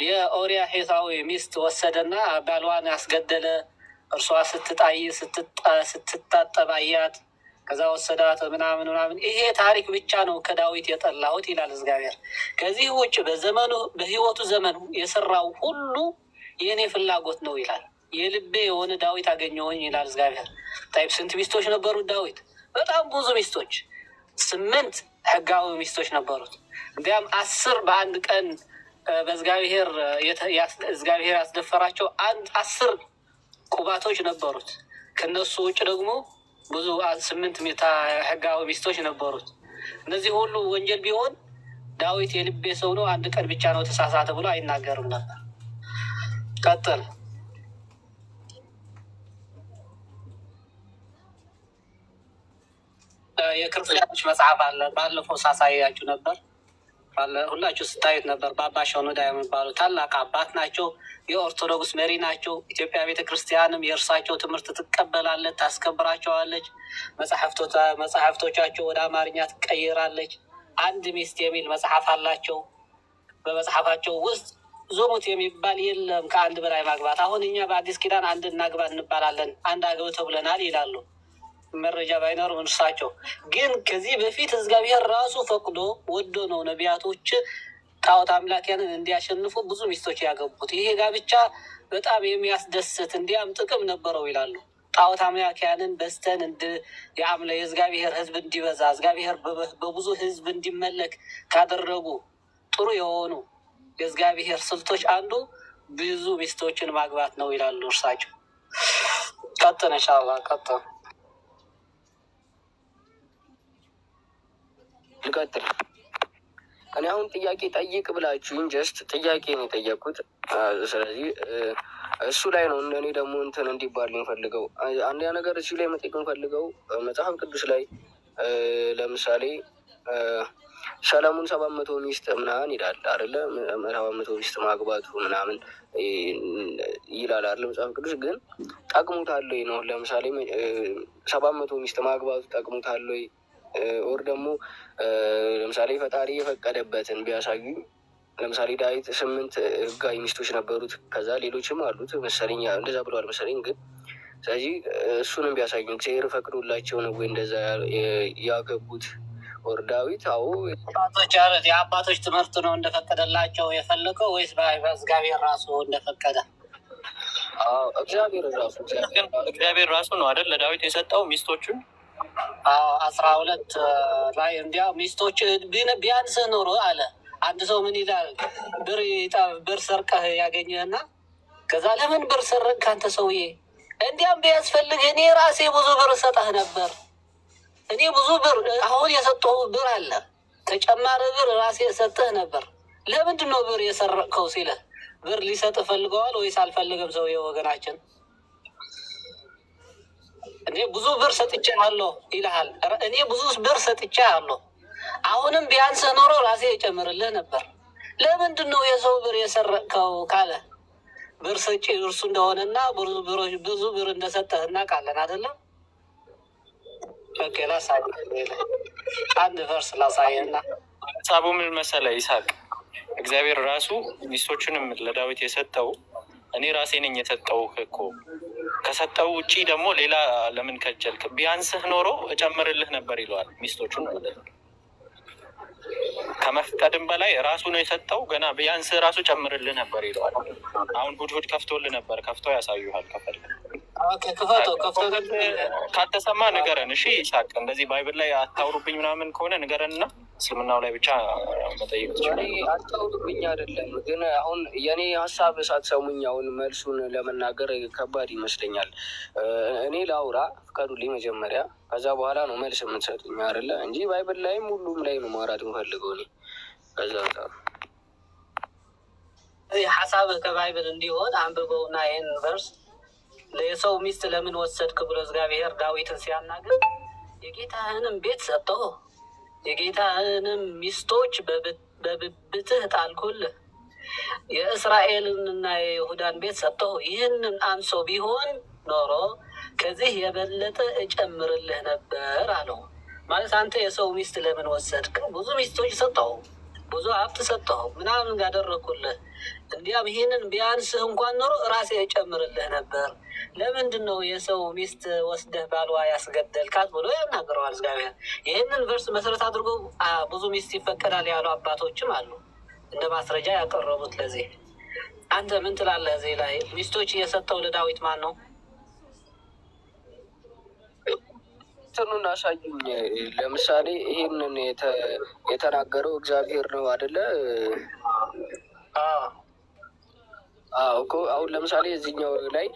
የኦሪያ ሄታዊ ሚስት ወሰደና ባልዋን ያስገደለ። እርሷ ስትጣይ ስትታጠብ አያት። ከዛ ወሰዳት ምናምን ምናምን። ይሄ ታሪክ ብቻ ነው ከዳዊት የጠላሁት ይላል እግዚአብሔር። ከዚህ ውጭ በዘመኑ በሕይወቱ ዘመን የሰራው ሁሉ የእኔ ፍላጎት ነው ይላል። የልቤ የሆነ ዳዊት አገኘሁኝ ይላል እግዚአብሔር። ታይፕ ስንት ሚስቶች ነበሩት ዳዊት? በጣም ብዙ ሚስቶች፣ 8 ህጋዊ ሚስቶች ነበሩት። እንዲያም 10 በአንድ ቀን በእግዚአብሔር ያስደፈራቸው 10 ቁባቶች ነበሩት። ከነሱ ውጭ ደግሞ ብዙ 8 ህጋዊ ሚስቶች ነበሩት። እነዚህ ሁሉ ወንጀል ቢሆን ዳዊት የልቤ ሰው ነው 1 ቀን ብቻ ነው ተሳሳተ ብሎ አይናገርም ነበር። ቀጥል። የክርስቲያኖች መጽሐፍ አለ። ባለፈው ሳሳያችሁ ነበር፣ ሁላችሁ ስታዩት ነበር። በአባ ሸኖዳ የሚባሉ ታላቅ አባት ናቸው። የኦርቶዶክስ መሪ ናቸው። ኢትዮጵያ ቤተክርስቲያንም የእርሳቸው ትምህርት ትቀበላለች፣ ታስከብራቸዋለች። መጽሐፍቶቻቸው ወደ አማርኛ ትቀይራለች። 1 ሚስት የሚል መጽሐፍ አላቸው። በመጽሐፋቸው ውስጥ ዝሙት የሚባል የለም፣ ከ1 በላይ ማግባት። አሁን እኛ በአዲስ ኪዳን 1 እናግባ እንባላለን፣ 1 አግብተው ብለናል ይላሉ። መረጃ ባይኖርም እርሳቸው ግን ከዚህ በፊት እግዚአብሔር ራሱ ፈቅዶ ወዶ ነው ነቢያቶች ጣዖት አምላኪያንን እንዲያሸንፉ ብዙ ሚስቶች ያገቡት። ይሄ ጋብቻ በጣም የሚያስደስት እንዲያም ጥቅም ነበረው ይላሉ። ጣዖት አምላኪያንን በስተን የእግዚአብሔር ሕዝብ እንዲበዛ እግዚአብሔር በብዙ ሕዝብ እንዲመለክ ካደረጉ ጥሩ የሆኑ የእግዚአብሔር ስልቶች አንዱ ብዙ ሚስቶችን ማግባት ነው ይላሉ እርሳቸው። ቀጥን ኢንሻአላህ ቀጥን።
ልቀጥል። እኔ አሁን ጥያቄ ጠይቅ ብላችሁኝ ጀስት ጥያቄ ነው የጠየቅኩት። ስለዚህ እሱ ላይ ነው እኔ ደግሞ እንትን እንዲባል የምፈልገው። አንደኛ ነገር እሱ ላይ መጠየቅ የምፈልገው መጽሐፍ ቅዱስ ላይ ለምሳሌ ሰለሞን 700 ሚስት ምናምን ይላል አይደለ? 700 ሚስት ማግባቱ ምናምን ይላል አይደለ? መጽሐፍ ቅዱስ ግን ጠቅሙታል ወይ ነው። ለምሳሌ 700 ሚስት ማግባቱ ጠቅሙታል ወይ? ኦር ደግሞ ለምሳሌ ፈጣሪ የፈቀደበትን ቢያሳዩ። ለምሳሌ ዳዊት 8 ህጋዊ ሚስቶች ነበሩት፣ ከዛ ሌሎችም አሉት መሰለኝ፣ እንደዛ ብለዋል መሰለኝ። ግን ስለዚህ እሱንም ቢያሳዩ እግዚአብሔር ፈቅዶላቸው ነው ወይ እንደዛ ያገቡት? ኦር ዳዊት አዎ
አባቶች ያሉት የአባቶች ትምህርት ነው እንደፈቀደላቸው የፈለገው ወይስ እግዚአብሔር ራሱ እንደፈቀደ?
እግዚአብሔር ራሱ ነው አይደል ለዳዊት የሰጠው ሚስቶቹን
12 ላይ እንዲያ ሚስቶች ቢያንስህ ኖሮ አለ። አንድ ሰው ምን ይላል? ብር ሰርቀህ ያገኘህና ከዛ ለምን ብር ሰረቅ ከአንተ ሰውዬ? እንዲያም ቢያስፈልግ እኔ ራሴ ብዙ ብር እሰጠህ ነበር። እኔ ብዙ ብር አሁን የሰጠሁ ብር አለ፣ ተጨማሪ ብር ራሴ እሰጥህ ነበር። ለምንድን ነው ብር የሰረቅከው ሲለህ ብር ሊሰጥ ፈልገዋል ወይስ አልፈልግም ሰውዬ? ወገናችን እኔ ብዙ ብር ሰጥቼ አለሁ ይልሃል። እኔ ብዙ ብር ሰጥቼ አለሁ፣ አሁንም ቢያንስ ኖሮ ራሴ የጨምርልህ ነበር። ለምንድን ነው የሰው ብር የሰረቅከው ካለ ብር ሰጪ እርሱ እንደሆነና ብዙ ብር እንደሰጠህ እናውቃለን አይደለም? ኦኬ ላሳይ፣ አንድ ቨርስ ላሳይና
ሀሳቡ ምን መሰለህ ይስሐቅ፣ እግዚአብሔር ራሱ ሚስቶቹንም ለዳዊት የሰጠው እኔ ራሴ ነኝ የሰጠው እኮ። ከሰጠው ውጪ ደግሞ ሌላ ለምን ከጀልክ? ቢያንስህ ኖሮ እጨምርልህ ነበር ይለዋል ሚስቶቹን ማለት ነው። ከመፍቀድም በላይ ራሱ ነው የሰጠው። ገና ቢያንስህ ራሱ ጨምርልህ ነበር ይለዋል። አሁን ሁድ ከፍቶልህ ነበር፣ ከፍተው ያሳዩሃል ከፈለግ። ካልተሰማ ንገረን እሺ ይስሐቅ። እንደዚህ ባይብል ላይ አታውሩብኝ ምናምን ከሆነ ንገረን እና እስልምናው ላይ ብቻ መጠየቅ ትችላለህ።
አታውሩብኝ አይደለም ግን አሁን የኔ ሀሳብ ሳትሰሙኝ አሁን መልሱን ለመናገር ከባድ ይመስለኛል። እኔ ላውራ ፍቀዱልኝ መጀመሪያ፣ ከዛ በኋላ ነው መልስ የምትሰጡኝ አይደለ? እንጂ ባይብል ላይም ሁሉም ላይ ነው ማውራት የምፈልገው እኔ። ከዛ
ሀሳብህ ከባይብል እንዲሆን አንብበውና ይህን ቨርስ የሰው ሚስት ለምን ወሰድክ ብሎ እግዚአብሔር ዳዊትን ሲያናግር የጌታህንም ቤት ሰጠሁ፣ የጌታህንም ሚስቶች በብብትህ ጣልኩልህ፣ የእስራኤልንና የይሁዳን ቤት ሰጠሁ። ይህንን አንሶ ቢሆን ኖሮ ከዚህ የበለጠ እጨምርልህ ነበር አለው። ማለት አንተ የሰው ሚስት ለምን ወሰድክ? ብዙ ሚስቶች ሰጠሁ፣ ብዙ ሀብት ሰጠሁ፣ ምናምን ያደረግኩልህ። እንዲያም ይህንን ቢያንስህ እንኳን ኖሮ ራሴ እጨምርልህ ነበር። ለምንድን ነው የሰው ሚስት ወስደህ ባልዋ ያስገደልካት ብሎ ያናግረዋል እግዚአብሔር። ይህንን ቨርስ መሰረት አድርጎ ብዙ ሚስት ይፈቀዳል ያሉ አባቶችም አሉ እንደ ማስረጃ ያቀረቡት ለዚህ። አንተ ምን ትላለህ? እዚህ ላይ ሚስቶች እየሰጠው ለዳዊት ማን ነው?
እንትኑን አሳዩኝ። ለምሳሌ ይህንን የተናገረው እግዚአብሔር ነው አይደለ? እኮ አሁን ለምሳሌ እዚህኛው ላይ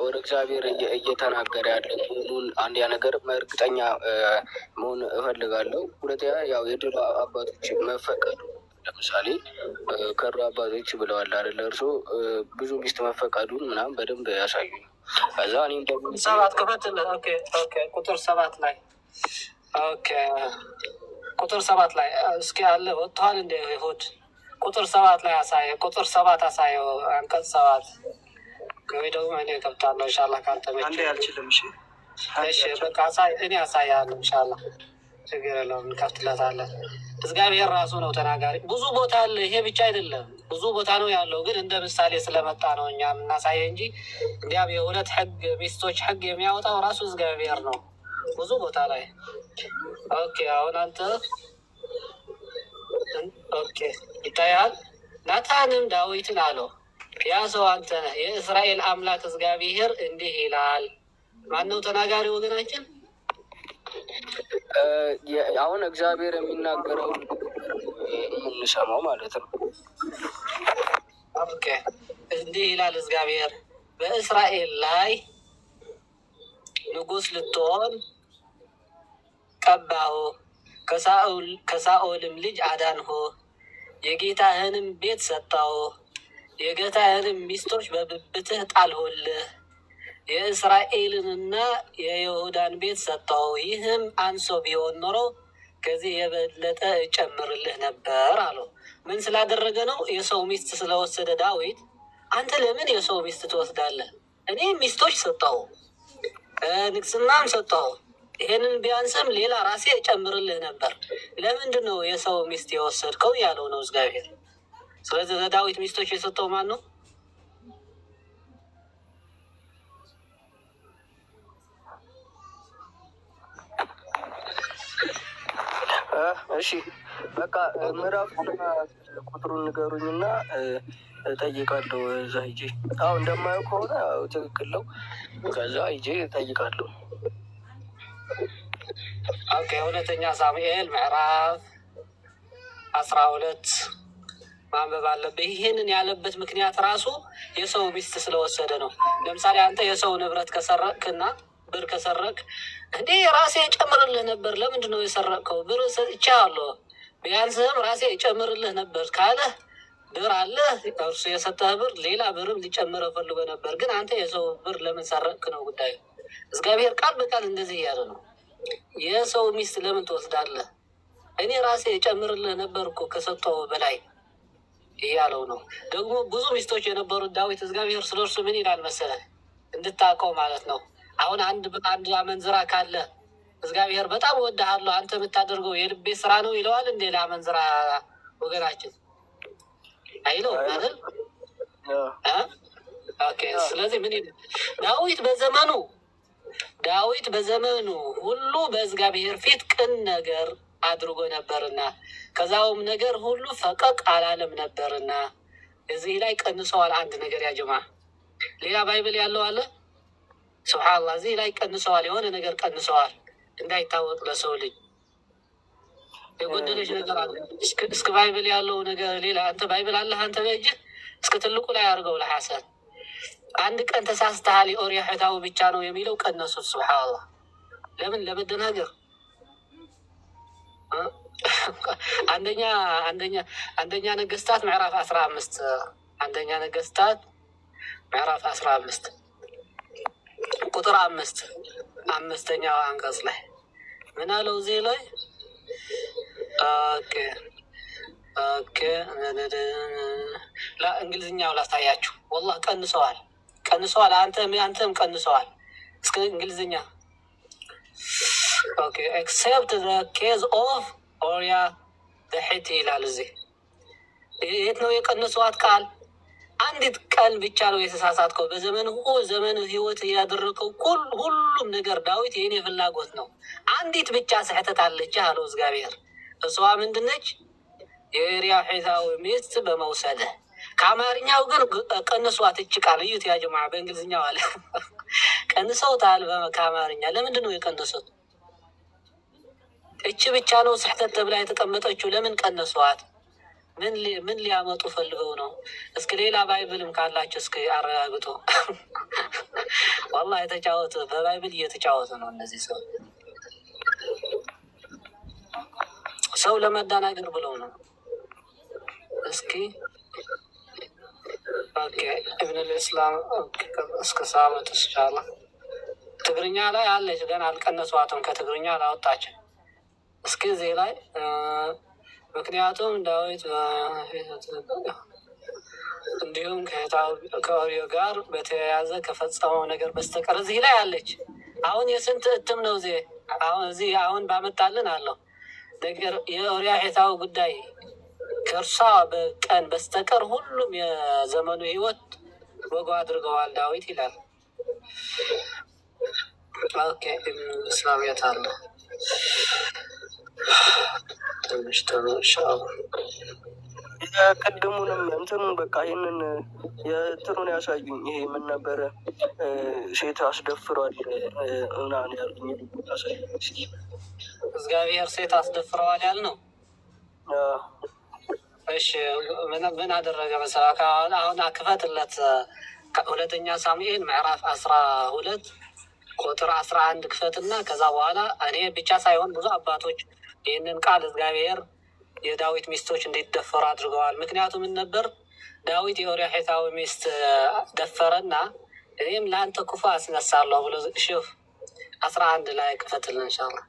ወደ እግዚአብሔር እየተናገረ ያለ መሆኑን አንድያ ነገር እርግጠኛ መሆን እፈልጋለሁ። ሁለተኛ ያው የድሮ አባቶች መፈቀዱ ለምሳሌ ከድሮ አባቶች ብለዋል አይደለ? እርሶ ብዙ ሚስት መፈቀዱን ምናምን በደንብ ያሳዩኝ። ከዛ እኔም ደግሞ
7 ክፈትል። ቁጥር 7 ላይ ቁጥር 7 ላይ እስኪ አለ ወጥተዋል እንደ ይሁድ ቁጥር 7 ላይ አሳየ። ቁጥር 7 አሳየው። አንቀጽ 7 ወይ ደግሞ እኔ ከብታለሁ ኢንሻላህ። ካልተመቸኝ
አንዴ አልችልም።
እሺ በቃ እኔ አሳያለሁ ኢንሻላህ። ችግር የለውም እንከፍትለታለን። እግዚአብሔር ራሱ ነው ተናጋሪ። ብዙ ቦታ አለ። ይሄ ብቻ አይደለም፣ ብዙ ቦታ ነው ያለው። ግን እንደ ምሳሌ ስለመጣ ነው እኛ የምናሳየ እንጂ እንዲያም የሁለት ህግ ሚስቶች ህግ የሚያወጣው ራሱ እግዚአብሔር ነው ብዙ ቦታ ላይ። ኦኬ አሁን አንተ ይታያል። ናታንም ዳዊትን አለው ያ ሰው አንተ ነህ፣ የእስራኤል አምላክ እግዚአብሔር እንዲህ ይላል። ማነው ተናጋሪ ወገናችን?
አሁን እግዚአብሔር የሚናገረው የምንሰማው ማለት ነው።
እንዲህ ይላል እግዚአብሔር፣ በእስራኤል ላይ ንጉሥ ልትሆን ቀባሁ፣ ከሳኦልም ልጅ አዳንሁ፣ የጌታህንም ቤት ሰጠው፣ የጌታህንም ሚስቶች በብብትህ ጣልሁልህ። የእስራኤልንና የይሁዳን ቤት ሰጠው። ይህም አንሶ ቢሆን ኖሮ ከዚህ የበለጠ እጨምርልህ ነበር አለው። ምን ስላደረገ ነው? የሰው ሚስት ስለወሰደ ዳዊት አንተ ለምን የሰው ሚስት ትወስዳለህ? እኔ ሚስቶች ሰጠው፣ ንግስናም ሰጠው። ይሄንን ቢያንስም ሌላ ራሴ እጨምርልህ ነበር። ለምንድን ነው የሰው ሚስት የወሰድከው ያለው ነው እግዚአብሔር። ስለዚህ ለዳዊት ሚስቶች የሰጠው ማን ነው?
እሺ በቃ ምዕራፍ ቁጥሩን ንገሩኝና እጠይቃለሁ። እዛ ሂጄ አዎ እንደማየው ከሆነ ትክክል ነው። ከዛ ሂጄ እጠይቃለሁ።
ኦኬ፣ ሁለተኛ ሳሙኤል ምዕራፍ 12 ማንበብ አለብህ። ይህንን ያለበት ምክንያት ራሱ የሰው ሚስት ስለወሰደ ነው። ለምሳሌ አንተ የሰው ንብረት ከሰረቅክና ብር ከሰረቅ እንዴ ራሴ እጨምርልህ ነበር። ለምንድን ነው የሰረቅከው? ብር ሰጥቼሃለሁ፣ ቢያንስህም ራሴ እጨምርልህ ነበር ካለህ ብር አለ፣ እርሱ የሰጠህ ብር ሌላ ብርም ሊጨምረ ፈልጎ ነበር። ግን አንተ የሰው ብር ለምን ሰረቅክ ነው ጉዳዩ። እግዚአብሔር ቃል በቃል እንደዚህ እያለ ነው፣ የሰው ሚስት ለምን ትወስዳለህ? እኔ ራሴ እጨምርልህ ነበር እኮ ከሰጠው በላይ እያለው ነው። ደግሞ ብዙ ሚስቶች የነበሩት ዳዊት እግዚአብሔር ስለ እርሱ ምን ይላል መሰለህ? እንድታውቀው ማለት ነው። አሁን አንድ አመንዝራ ካለ እግዚአብሔር በጣም እወድሃለሁ አንተ የምታደርገው የልቤ ስራ ነው ይለዋል እንዴ? ለአመንዝራ ወገናችን አይለው አይደል? ኦኬ። ስለዚህ ምን ዳዊት በዘመኑ ሁሉ በእግዚአብሔር ፊት ቅን ነገር አድርጎ ነበርና ከዛውም ነገር ሁሉ ፈቀቅ አላለም ነበርና። እዚህ ላይ ቀንሰዋል አንድ ነገር ያጀማ። ሌላ ባይብል ያለው አለ ሱብሃንአላህ። እዚህ ላይ ቀንሰዋል፣ የሆነ ነገር ቀንሰዋል እንዳይታወቅ ለሰው ልጅ የጎደለች ነገር አለ። እስከ ባይብል ያለው ነገር ሌላ። አንተ ባይብል አለህ አንተ በእጅህ እስከ ትልቁ ላይ አድርገው ለሐሰን አንድ ቀን ተሳስተሃል የኦሪያ ሕታው ብቻ ነው የሚለው ቀነሱት። ሱብሃንአላህ። ለምን? ለመደናገር። አንደኛ ነገስታት ምዕራፍ 15 አንደኛ ነገስታት ምዕራፍ 15 ቁጥር 5ኛው አንቀጽ ላይ ምን አለው? እዚህ ላይ እንግሊዝኛው ላሳያችሁ። ወላሂ ቀንሰዋል። አንተም ቀንሰዋል። እስከ እንግሊዝኛ ኤክሴፕት ዘ ኬዝ ኦፍ ኦሪያ ዘ ሒቲ ይላል። እዚህ የት ነው የቀነሰዋት ቃል? አንዲት ቃል ብቻ ነው የተሳሳትከው። ዘመን ህይወት ያደረከው ሁሉም ነገር ዳዊት የኔ ፍላጎት ነው። አንዲት ብቻ ስህተት አለች አለው እግዚአብሔር። እሷ ምንድነች? የኦሪያ ሕታው ሚስት በመውሰደ። ከአማርኛው ግን ቀንሷት እች ቃል እዩት ያ ጀማዓ። በእንግሊዝኛው አለ ቀንሰውታል። ከአማርኛ ለምንድን ነው የቀነሱት? እች ብቻ ነው ስህተት ተብላ የተቀመጠችው። ለምን ቀነሷት? ምን ሊያመጡ ፈልገው ነው? እስኪ ሌላ ባይብልም ካላቸው እስኪ አረጋግጡ። ዋላሂ የተጫወቱ በባይብል እየተጫወቱ ነው እነዚህ ሰው ለመዳናገር ብለው ነው። እስኪ ኢብን ልእስላም እስከ ሳመት ስቻላ ትግርኛ ላይ አለች፣ ገና አልቀነሷትም። ከትግርኛ አላወጣችም። እስኪ እዚህ ላይ ምክንያቱም ዳዊት እንዲሁም ከኦሪዮ ጋር በተያያዘ ከፈጸመው ነገር በስተቀር እዚህ ላይ አለች። አሁን የስንት እትም ነው? አሁን ባመጣልን አለው ነገር የኦሪያ ሕታው ጉዳይ ከእርሷ በቀን በስተቀር ሁሉም የዘመኑ ህይወት ወጉ አድርገዋል ዳዊት ይላል። ኦኬ እስላሚያት አለ
ቅድሙንም እንትኑን በቃ ይህንን የእንትኑን ያሳዩኝ። ይሄ ምን ነበረ? ሴት አስደፍሯል ምናምን ያሉኝ ያሳዩኝ እስኪ።
እግዚአብሔር ሴት አስደፍረዋል ያልነው እሺ ምን አደረገ መሰለህ? አሁን ክፈትለት ሁለተኛ ሳሙኤል ምዕራፍ 12 ቁጥር 11 ክፈትና ከዛ በኋላ እኔ ብቻ ሳይሆን ብዙ አባቶች ይህንን ቃል እግዚአብሔር የዳዊት ሚስቶች እንዲደፈሩ አድርገዋል። ምክንያቱም ምን ነበር? ዳዊት የኡሪያሒታዊ ሚስት ደፈረና እኔም ለአንተ ክፉ አስነሳለሁ ብሎ ሽፍ 11 ላይ ክፈትልን ኢንሻአላህ።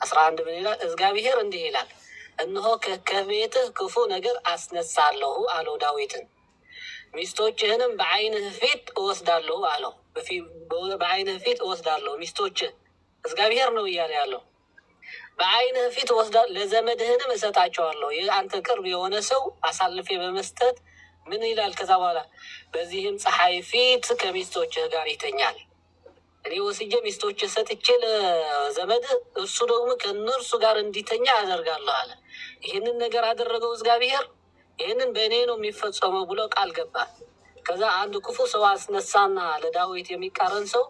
11 ምን ይላል? እግዚአብሔር እንዲህ ይላል፣ እነሆ ከቤትህ ክፉ ነገር አስነሳለሁ አለው ዳዊትን፣ ሚስቶችህንም በዓይንህ ፊት እወስዳለሁ አለው። በዓይንህ ፊት እወስዳለሁ ሚስቶችህ፣ እግዚአብሔር ነው እያለ ያለው። በዓይንህ ፊት እወስዳለሁ፣ ለዘመድህንም እሰጣቸዋለሁ። አንተ ቅርብ የሆነ ሰው አሳልፌ በመስጠት ምን ይላል? ከዛ በኋላ በዚህም ፀሐይ ፊት ከሚስቶችህ ጋር ይተኛል። እኔ ወስጄ ሚስቶችህ ሰጥቼ ለዘመድህ፣ እሱ ደግሞ ከእነርሱ ጋር እንዲተኛ አደርጋለሁ አለ። ይህንን ነገር አደረገው እግዚአብሔር። ይህንን በእኔ ነው የሚፈጸመው ብሎ ቃል ገባ። ከዛ አንድ ክፉ ሰው አስነሳና ለዳዊት የሚቃረን ሰው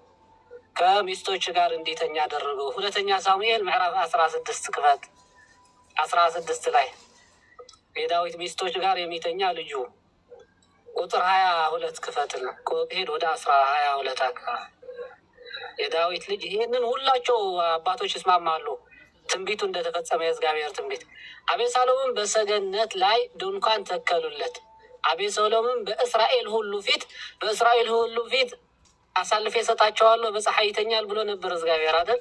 ከሚስቶች ጋር እንዲተኛ አደረገው። ሁለተኛ ሳሙኤል ምዕራፍ 16 ክፈት። 16 ላይ የዳዊት ሚስቶች ጋር የሚተኛ ልጁ ቁጥር 22 ክፈት ነው። ሄድ ወደ 22 አካባቢ የዳዊት ልጅ። ይህንን ሁላቸው አባቶች ይስማማሉ፣ ትንቢቱ እንደተፈጸመ የእግዚአብሔር ትንቢት። አቤሳሎምም በሰገነት ላይ ድንኳን ተከሉለት። አቤሳሎምም በእስራኤል ሁሉ ፊት አሳልፌ እሰጣቸዋለሁ፣ በፀሐይ ይተኛል ብሎ ነበር እግዚአብሔር አይደል?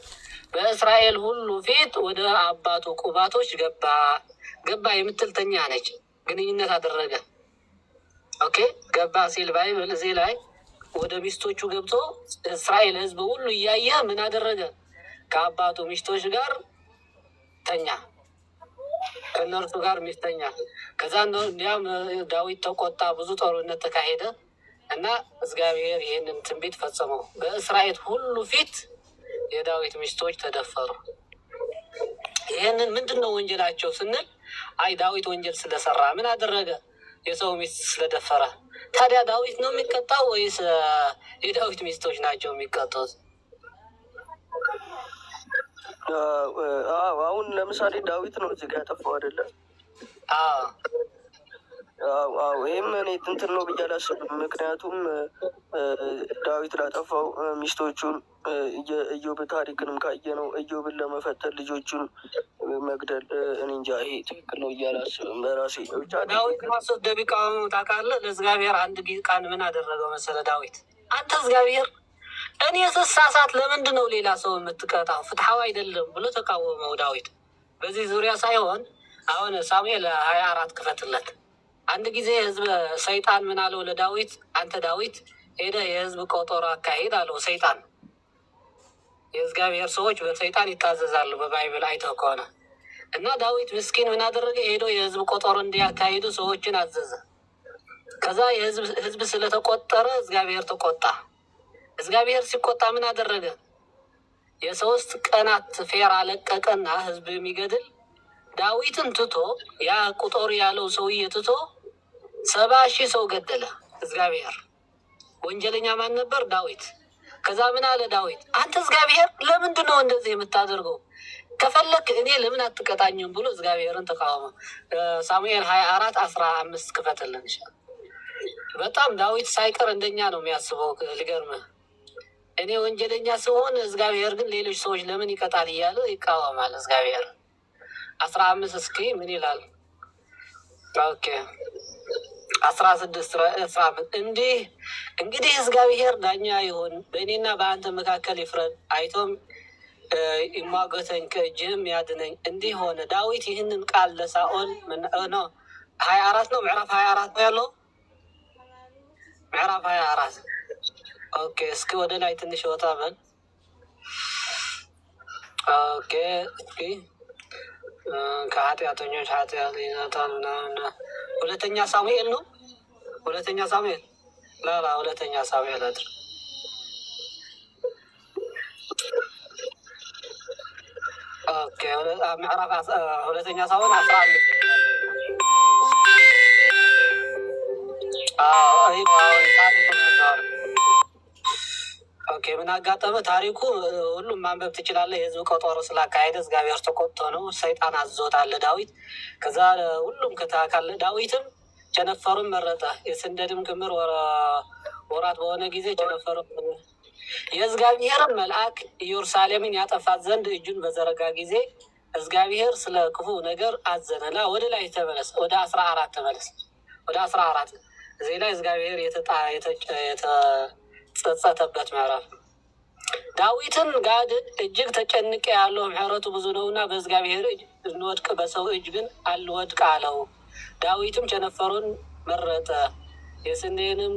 በእስራኤል ሁሉ ፊት ወደ አባቱ ቁባቶች ገባ የምትልተኛ ነች፣ ግንኙነት አደረገ። ኦኬ ገባ ሲል ባይብል እዚህ ላይ ወደ ሚስቶቹ ገብቶ እስራኤል ሕዝብ ሁሉ እያየ ምን አደረገ? ከአባቱ ሚስቶች ጋር ተኛ፣ ከእነርሱ ጋር ሚስተኛ። ከዛ እንዲያም ዳዊት ተቆጣ፣ ብዙ ጦርነት ተካሄደ እና እግዚአብሔር ይህንን ትንቢት ፈጸመው። በእስራኤል ሁሉ ፊት የዳዊት ሚስቶች ተደፈሩ። ይህንን ምንድን ነው ወንጀላቸው ስንል፣ አይ ዳዊት ወንጀል ስለሰራ ምን አደረገ? የሰው ሚስት ስለደፈረ። ታዲያ ዳዊት ነው የሚቀጣው ወይስ የዳዊት ሚስቶች ናቸው የሚቀጡት?
አሁን ለምሳሌ ዳዊት ነው እዚህ ጋር ያጠፋው አይደለም? ይህም እኔ እንትን ነው ብዬ አላስብም። ምክንያቱም ዳዊት ላጠፋው ሚስቶቹን የኢዮብ ታሪክንም ካየ ነው ኢዮብን ለመፈተን ልጆቹን መግደል እኔ እንጃ፣ ይሄ ትክክል ነው ብዬ አላስብም በራሴ ብቻ።
ዳዊት ማሶት ደቢቃሙ ታውቃለህ? ለእግዚአብሔር አንድ ቃል ምን አደረገው መሰለ ዳዊት? አንተ እግዚአብሔር እኔ ስሳሳት ለምንድን ነው ሌላ ሰው የምትቀጣው? ፍትሐዊ አይደለም ብሎ ተቃወመው ዳዊት። በዚህ ዙሪያ ሳይሆን አሁን ሳሙኤል 24 ክፈትለት። አንድ ጊዜ ህዝብ ሰይጣን ምን አለው ለዳዊት? አንተ ዳዊት ሄደ የህዝብ ቆጠሮ አካሄድ አለው ሰይጣን። የእግዚአብሔር ሰዎች በሰይጣን ይታዘዛሉ በባይብል አይተው ከሆነ። እና ዳዊት ምስኪን ምን አደረገ? ሄዶ የህዝብ ቆጠሮ እንዲያካሂዱ ሰዎችን አዘዘ። ከዛ ህዝብ ስለተቆጠረ እግዚአብሔር ተቆጣ። እግዚአብሔር ሲቆጣ ምን አደረገ? የ3 ቀናት ፌር አለቀቀና ህዝብ የሚገድል ዳዊትን ትቶ ያ ቁጦር ያለው ሰውዬ ትቶ 70,000 ሰው ገደለ እግዚአብሔር። ወንጀለኛ ማን ነበር? ዳዊት። ከዛ ምን አለ ዳዊት? አንተ እግዚአብሔር ለምንድን ነው እንደዚህ የምታደርገው? ከፈለክ እኔ ለምን አትቀጣኝም ብሎ እግዚአብሔርን ተቃወመ። ሳሙኤል 24:15 ክፈትልን ይሻል። በጣም ዳዊት ሳይቀር እንደኛ ነው የሚያስበው። ሊገርምህ እኔ ወንጀለኛ ሲሆን እግዚአብሔር ግን ሌሎች ሰዎች ለምን ይቀጣል እያለ ይቃወማል እግዚአብሔር። 15 እስኪ ምን ይላል? ኦኬ 16 እንግዲህ እግዚአብሔር ዳኛ ይሁን፣ በእኔና በአንተ መካከል ይፍረድ፣ አይቶም ይሟገተኝ፣ ከእጅህም ያድነኝ። እንዲህ ሆነ ዳዊት ይህንን ቃል ለሳኦል ነው 24 ነው ምዕራፍ 24 ነው ያለው ምዕራፍ 24 ኦኬ እስኪ ወደ ላይ ትንሽ ወጣ በል። ኦኬ እስኪ ከኃጢአተኞች ኃጢአት ይነታል ምናምን። ሁለተኛ ሳሙኤል ነው። ሁለተኛ ሳሙኤል ላላ ሁለተኛ ሳሙኤል አድር ኦኬ ምዕራፍ ሁለተኛ ሳሙኤል 11 ኦኬ ምን አጋጠመ? ታሪኩ ሁሉም ማንበብ ትችላለህ። የህዝብ ቆጠሮ ስላካሄደ እግዚአብሔር ተቆጥቶ ነው፣ ሰይጣን አዞታል ዳዊት። ከዛ ሁሉም ከተካለ ዳዊትም ቸነፈሩን መረጠ። የስንደድም ክምር ወራት በሆነ ጊዜ ቸነፈሩ የእግዚአብሔርን መልአክ ኢየሩሳሌምን ያጠፋት ዘንድ እጁን በዘረጋ ጊዜ እግዚአብሔር ስለ ክፉ ነገር አዘነና ወደ ላይ ተመለስ፣ ወደ 14 ተመለስ፣ ወደ 14 እዚህ ላይ እግዚአብሔር የተጸጸተበት ምዕራፍ ነው። ዳዊትን ጋድን እጅግ ተጨንቄ ያለው ምሕረቱ ብዙ ነውና በእግዚአብሔር እጅ እንወድቅ በሰው እጅ ግን አልወድቅ አለው። ዳዊትም ቸነፈሩን መረጠ የስንዴንም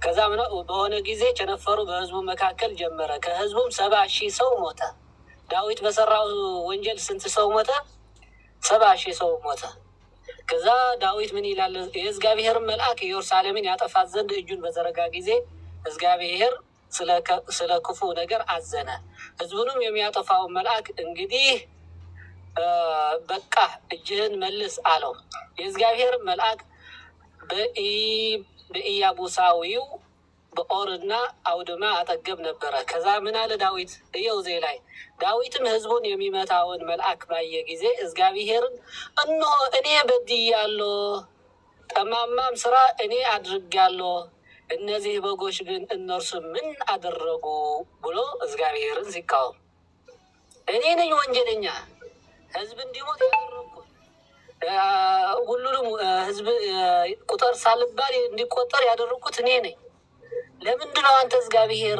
ከዛ በሆነ ጊዜ ቸነፈሩ በህዝቡ መካከል ጀመረ። ከህዝቡም 70,000 ሰው ሞተ። ዳዊት በሰራው ወንጀል ስንት ሰው ሞተ? 70,000 ሰው ሞተ። ከዛ ዳዊት ምን ይላል? የእግዚአብሔርን መልአክ ኢየሩሳሌምን ያጠፋት ዘንድ እጁን በዘረጋ ጊዜ እግዚአብሔር ስለ ክፉ ነገር አዘነ። ህዝቡንም የሚያጠፋውን መልአክ እንግዲህ በቃ እጅህን መልስ አለው። የእግዚአብሔር መልአክ በኢያቡሳዊው በኦርና አውድማ አጠገብ ነበረ። ከዛ ምን አለ ዳዊት? እየው ዜ ላይ ዳዊትም ህዝቡን የሚመታውን መልአክ ባየ ጊዜ እግዚአብሔርን እነሆ እኔ በድያለሁ፣ ጠማማም ስራ እኔ አድርጌያለሁ፣ እነዚህ በጎች ግን እነርሱ ምን አደረጉ ብሎ እግዚአብሔርን ሲቃወም፣ እኔ ነኝ ወንጀለኛ፣ ህዝብ እንዲሞት ያደረግኩ፣ ሁሉንም ህዝብ ቁጥር ሳልባል እንዲቆጠር ያደረግኩት እኔ ነኝ። ለምንድነው አንተ እግዚአብሔር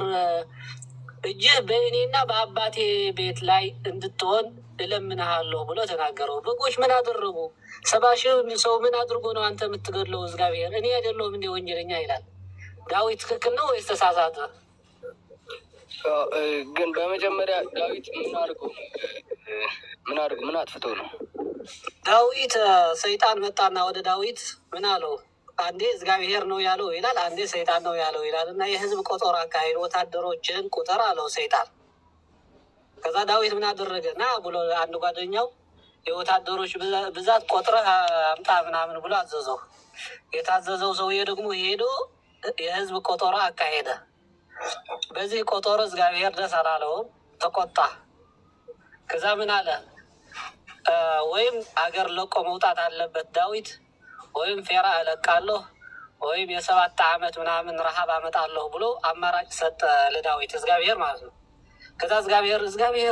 እጅህ በእኔና በአባቴ ቤት ላይ እንድትሆን እለምንሃለሁ ብሎ ተናገረው። በጎች ምን አደረጉ? 70,000 ሰው ምን አድርጎ ነው አንተ የምትገድለው? እግዚአብሔር እኔ አይደለሁም እንደ ወንጀለኛ ይላል። ዳዊት ትክክል ነው ወይስ ተሳሳተ?
ግን በመጀመሪያ ዳዊት ምን አጥፍቶ ነው?
ዳዊት ሰይጣን መጣና ወደ ዳዊት ምን አለው? አንዴ እግዚአብሔር ነው ያለው ይላል፣ አንዴ ሰይጣን ነው ያለው ይላል። እና የህዝብ ቆጠራ አካሄድ ወታደሮችን ቁጥር አለው ሰይጣን። ከዛ ዳዊት ምን አደረገ? ና ብሎ አንድ ጓደኛው የወታደሮች ብዛት ቆጥረህ አምጣ ምናምን ብሎ አዘዘው። የታዘዘው ሰውዬ ደግሞ ሄዶ የህዝብ ቆጠራ አካሄደ። በዚህ ቆጠሮ እግዚአብሔር ደስ አላለውም፣ ተቆጣ። ከዛ ምን አለ? ወይም አገር ለቆ መውጣት አለበት ዳዊት፣ ወይም ፌራ እለቃለሁ፣ ወይም የ7 ዓመት ምናምን ረሃብ አመጣለሁ ብሎ አማራጭ ሰጠ ለዳዊት እግዚአብሔር ማለት ነው። ከዛ እግዚአብሔር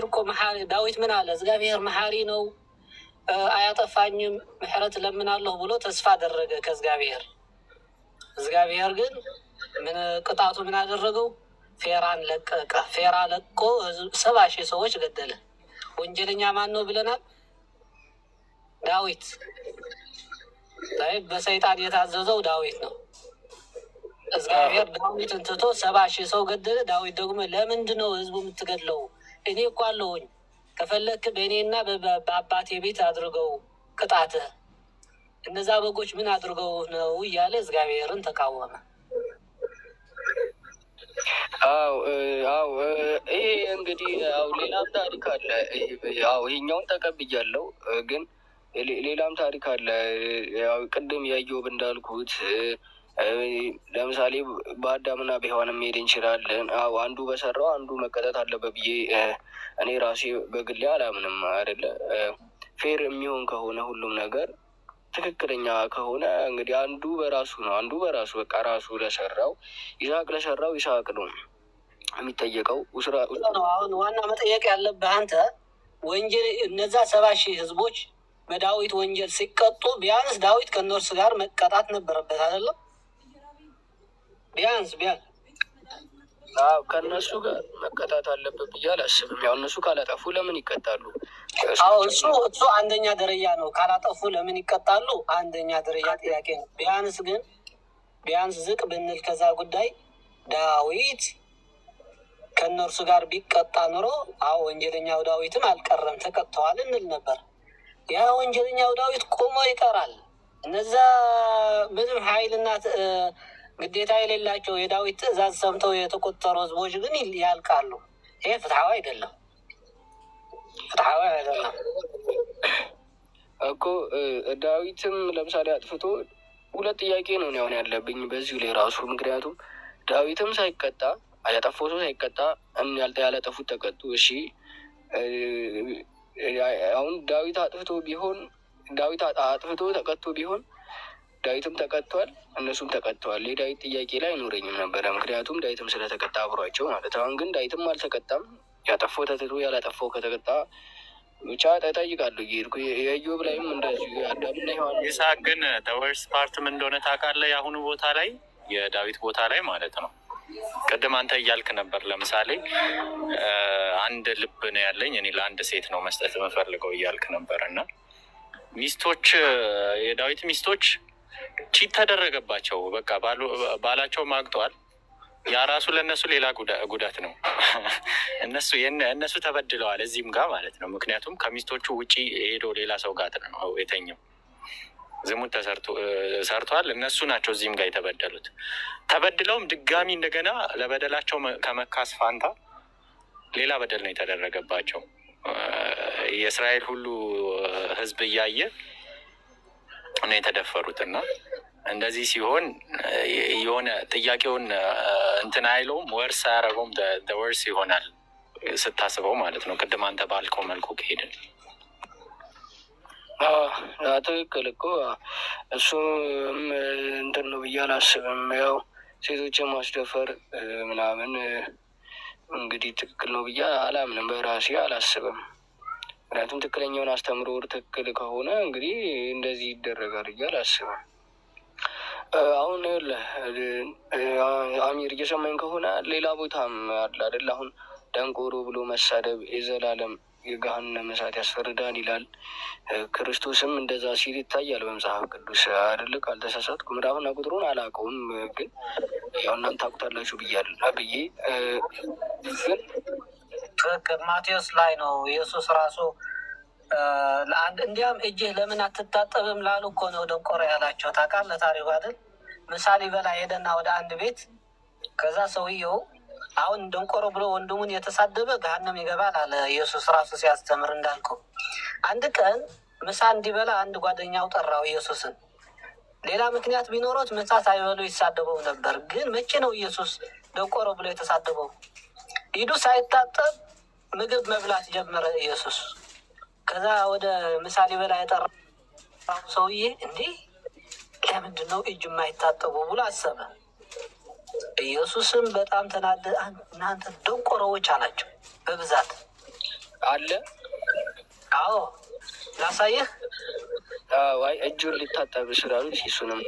እኮ መሐሪ፣ ዳዊት ምን አለ? እግዚአብሔር መሐሪ ነው አያጠፋኝም፣ ምሕረት ለምናለሁ ብሎ ተስፋ አደረገ ከእግዚአብሔር። እግዚአብሔር ግን ምን ቅጣቱ ምን አደረገው? ፌራን ለቀቀ። ፌራ ለቆ 70,000 ሰዎች ገደለ። ወንጀለኛ ማን ነው ብለናል? ዳዊት። በሰይጣን የታዘዘው ዳዊት ነው። እግዚአብሔር ዳዊትን ትቶ 70,000 ሰው ገደለ። ዳዊት ደግሞ ለምንድን ነው ህዝቡ የምትገድለው? እኔ እኮ አለሁኝ፣ ከፈለክ በእኔና በአባቴ ቤት አድርገው ቅጣትህ፣ እነዛ በጎች ምን አድርገው ነው እያለ እግዚአብሔርን ተቃወመ።
ይሄ እንግዲህ ሌላም ታሪክ አለ። ይሄኛውን ተቀብያለሁ፣ ግን ሌላም ታሪክ አለ። ቅድም የኢዮብ እንዳልኩት ለምሳሌ በአዳምና በሔዋን መሄድ እንችላለን። አንዱ በሰራው አንዱ መቀጣት አለበት ብዬ እኔ ራሴ በግሌ አላምንም። አይደለ ፌር የሚሆን ከሆነ ሁሉም ነገር ትክክለኛ ከሆነ እንግዲህ አንዱ በራሱ ነው፣ አንዱ በራሱ በቃ ራሱ ለሰራው ይስሐቅ ለሰራው ይስሐቅ ነው የሚጠየቀው።
አሁን ዋና መጠየቅ ያለብህ አንተ ወንጀል እነዛ 70,000 ህዝቦች በዳዊት ወንጀል ሲቀጡ ቢያንስ ዳዊት ከእነርሱ ጋር መቀጣት ነበረበት አይደለም? ቢያንስ
ከእነሱ ጋር መቀጣት አለበት ብዬ አላስብም። ያው እነሱ ካላጠፉ ለምን ይቀጣሉ?
እሱ አንደኛ ደረጃ ነው። ካላጠፉ ለምን ይቀጣሉ? አንደኛ ደረጃ ጥያቄ ነው። ቢያንስ ዝቅ ብንል ከዛ ጉዳይ ዳዊት ከእነርሱ ጋር ቢቀጣ ኑሮ ወንጀለኛው ዳዊትም አልቀረም ተቀጥተዋል እንል ነበር። ያ ወንጀለኛው ዳዊት ቆሞ ይቀራል። እነዛ ምንም ኃይልና ግዴታ የሌላቸው የዳዊት ትእዛዝ ሰምተው የተቆጠሩ ህዝቦች ግን ያልቃሉ። ይሄ ፍትሐዊ አይደለም፣ ፍትሐዊ አይደለም
እኮ። ዳዊትም ለምሳሌ አጥፍቶ ሁለት ጥያቄ ነው አሁን ያለብኝ በዚሁ ላይ ራሱ። ምክንያቱም ዳዊትም ሳይቀጣ ያጠፋው ሰው ሳይቀጣ ያላጠፉት ተቀጡ። እሺ አሁን ዳዊት አጥፍቶ ተቀጥቶ ቢሆን ዳዊትም ተቀጥቷል፣ እነሱም ተቀጥተዋል። የዳዊት ጥያቄ ላይ አይኖረኝም ነበረ፣ ምክንያቱም ዳዊትም ስለተቀጣ አብሯቸው ማለት። አሁን ግን ዳዊትም አልተቀጣም። ያጠፋው ተትቶ ያላጠፋው ከተቀጣ ብቻ እጠይቃለሁ እየሄድኩ የኢዮብ ላይም እንደዚሁ አዳምና ሔዋን
ይስሐቅ ግን ተወርስ ፓርት ምን እንደሆነ ታውቃለህ? የአሁኑ ቦታ ላይ የዳዊት ቦታ ላይ ማለት ነው። ቅድም አንተ እያልክ ነበር፣ ለምሳሌ አንድ ልብ ነው ያለኝ እኔ ለአንድ ሴት ነው መስጠት የምፈልገው እያልክ ነበር። እና ሚስቶች የዳዊት ሚስቶች ቺት ተደረገባቸው። በቃ ባላቸው ማግጠዋል። ያ ራሱ ለእነሱ ሌላ ጉዳት ነው። እነሱ ተበድለዋል እዚህም ጋር ማለት ነው። ምክንያቱም ከሚስቶቹ ውጪ ሄዶ ሌላ ሰው ጋር ነው የተኛው። ዝሙት ሰርቷል። እነሱ ናቸው እዚህም ጋር የተበደሉት። ተበድለውም ድጋሚ እንደገና ለበደላቸው ከመካስ ፋንታ ሌላ በደል ነው የተደረገባቸው። የእስራኤል ሁሉ ሕዝብ እያየ ነው የተደፈሩት። እና እንደዚህ ሲሆን የሆነ ጥያቄውን እንትን አይለውም፣ ወርስ አያደርገውም፣ ወርስ ይሆናል ስታስበው ማለት ነው። ቅድም አንተ ባልከው መልኩ ከሄድን
ትክክል እኮ እሱም እንትን ነው ብዬ አላስብም። ያው ሴቶችን ማስደፈር ምናምን እንግዲህ ትክክል ነው ብዬ አላምንም፣ በራሴ አላስብም። ምክንያቱም ትክክለኛውን አስተምሮ ትክክል ከሆነ እንግዲህ እንደዚህ ይደረጋል ብዬ አላስብም። አሁን አሚር እየሰማኝ ከሆነ ሌላ ቦታም አለ አይደል? አሁን ደንቆሮ ብሎ መሳደብ የዘላለም የገሃነመ እሳት ያስፈርዳል ይላል። ክርስቶስም እንደዛ ሲል ይታያል በመጽሐፍ ቅዱስ አይደል? ካልተሳሳትኩ ምዕራፍና ቁጥሩን አላውቀውም፣ ግን ያው እናንተ ታውቁታላችሁ ብዬ ግን
ትክክል ማቴዎስ ላይ ነው ኢየሱስ ራሱ ለአንድ እንዲያም እጅህ ለምን አትታጠብም ላሉ እኮ ነው ደንቆሮ ያላቸው። ታውቃለህ ታሪኩ አይደል? ምሳሌ በላይ ሄደና ወደ አንድ ቤት ከዛ ሰውየው አሁን ደንቆሮ ብሎ ወንድሙን የተሳደበ ገሃነም ይገባል አለ ኢየሱስ ራሱ ሲያስተምር እንዳልከው። አንድ ቀን ምሳ እንዲበላ አንድ ጓደኛው ጠራው ኢየሱስን። ሌላ ምክንያት ቢኖሮት ምሳ ሳይበሉ ይሳደበው ነበር። ግን መቼ ነው ኢየሱስ ደንቆሮ ብሎ የተሳደበው? ሂዱ ሳይታጠብ ምግብ መብላት ጀመረ ኢየሱስ። ከዛ ወደ ምሳ ሊበላ የጠራው ሰውዬ እንዲህ ለምንድን ነው እጅ የማይታጠቡ ብሎ አሰበ። ኢየሱስም በጣም ተናደ። እናንተ ደንቆሮዎች አላቸው በብዛት
አለ።
አዎ ላሳየህ።
እጁን ሊታጠብ ስላሉት እሱንም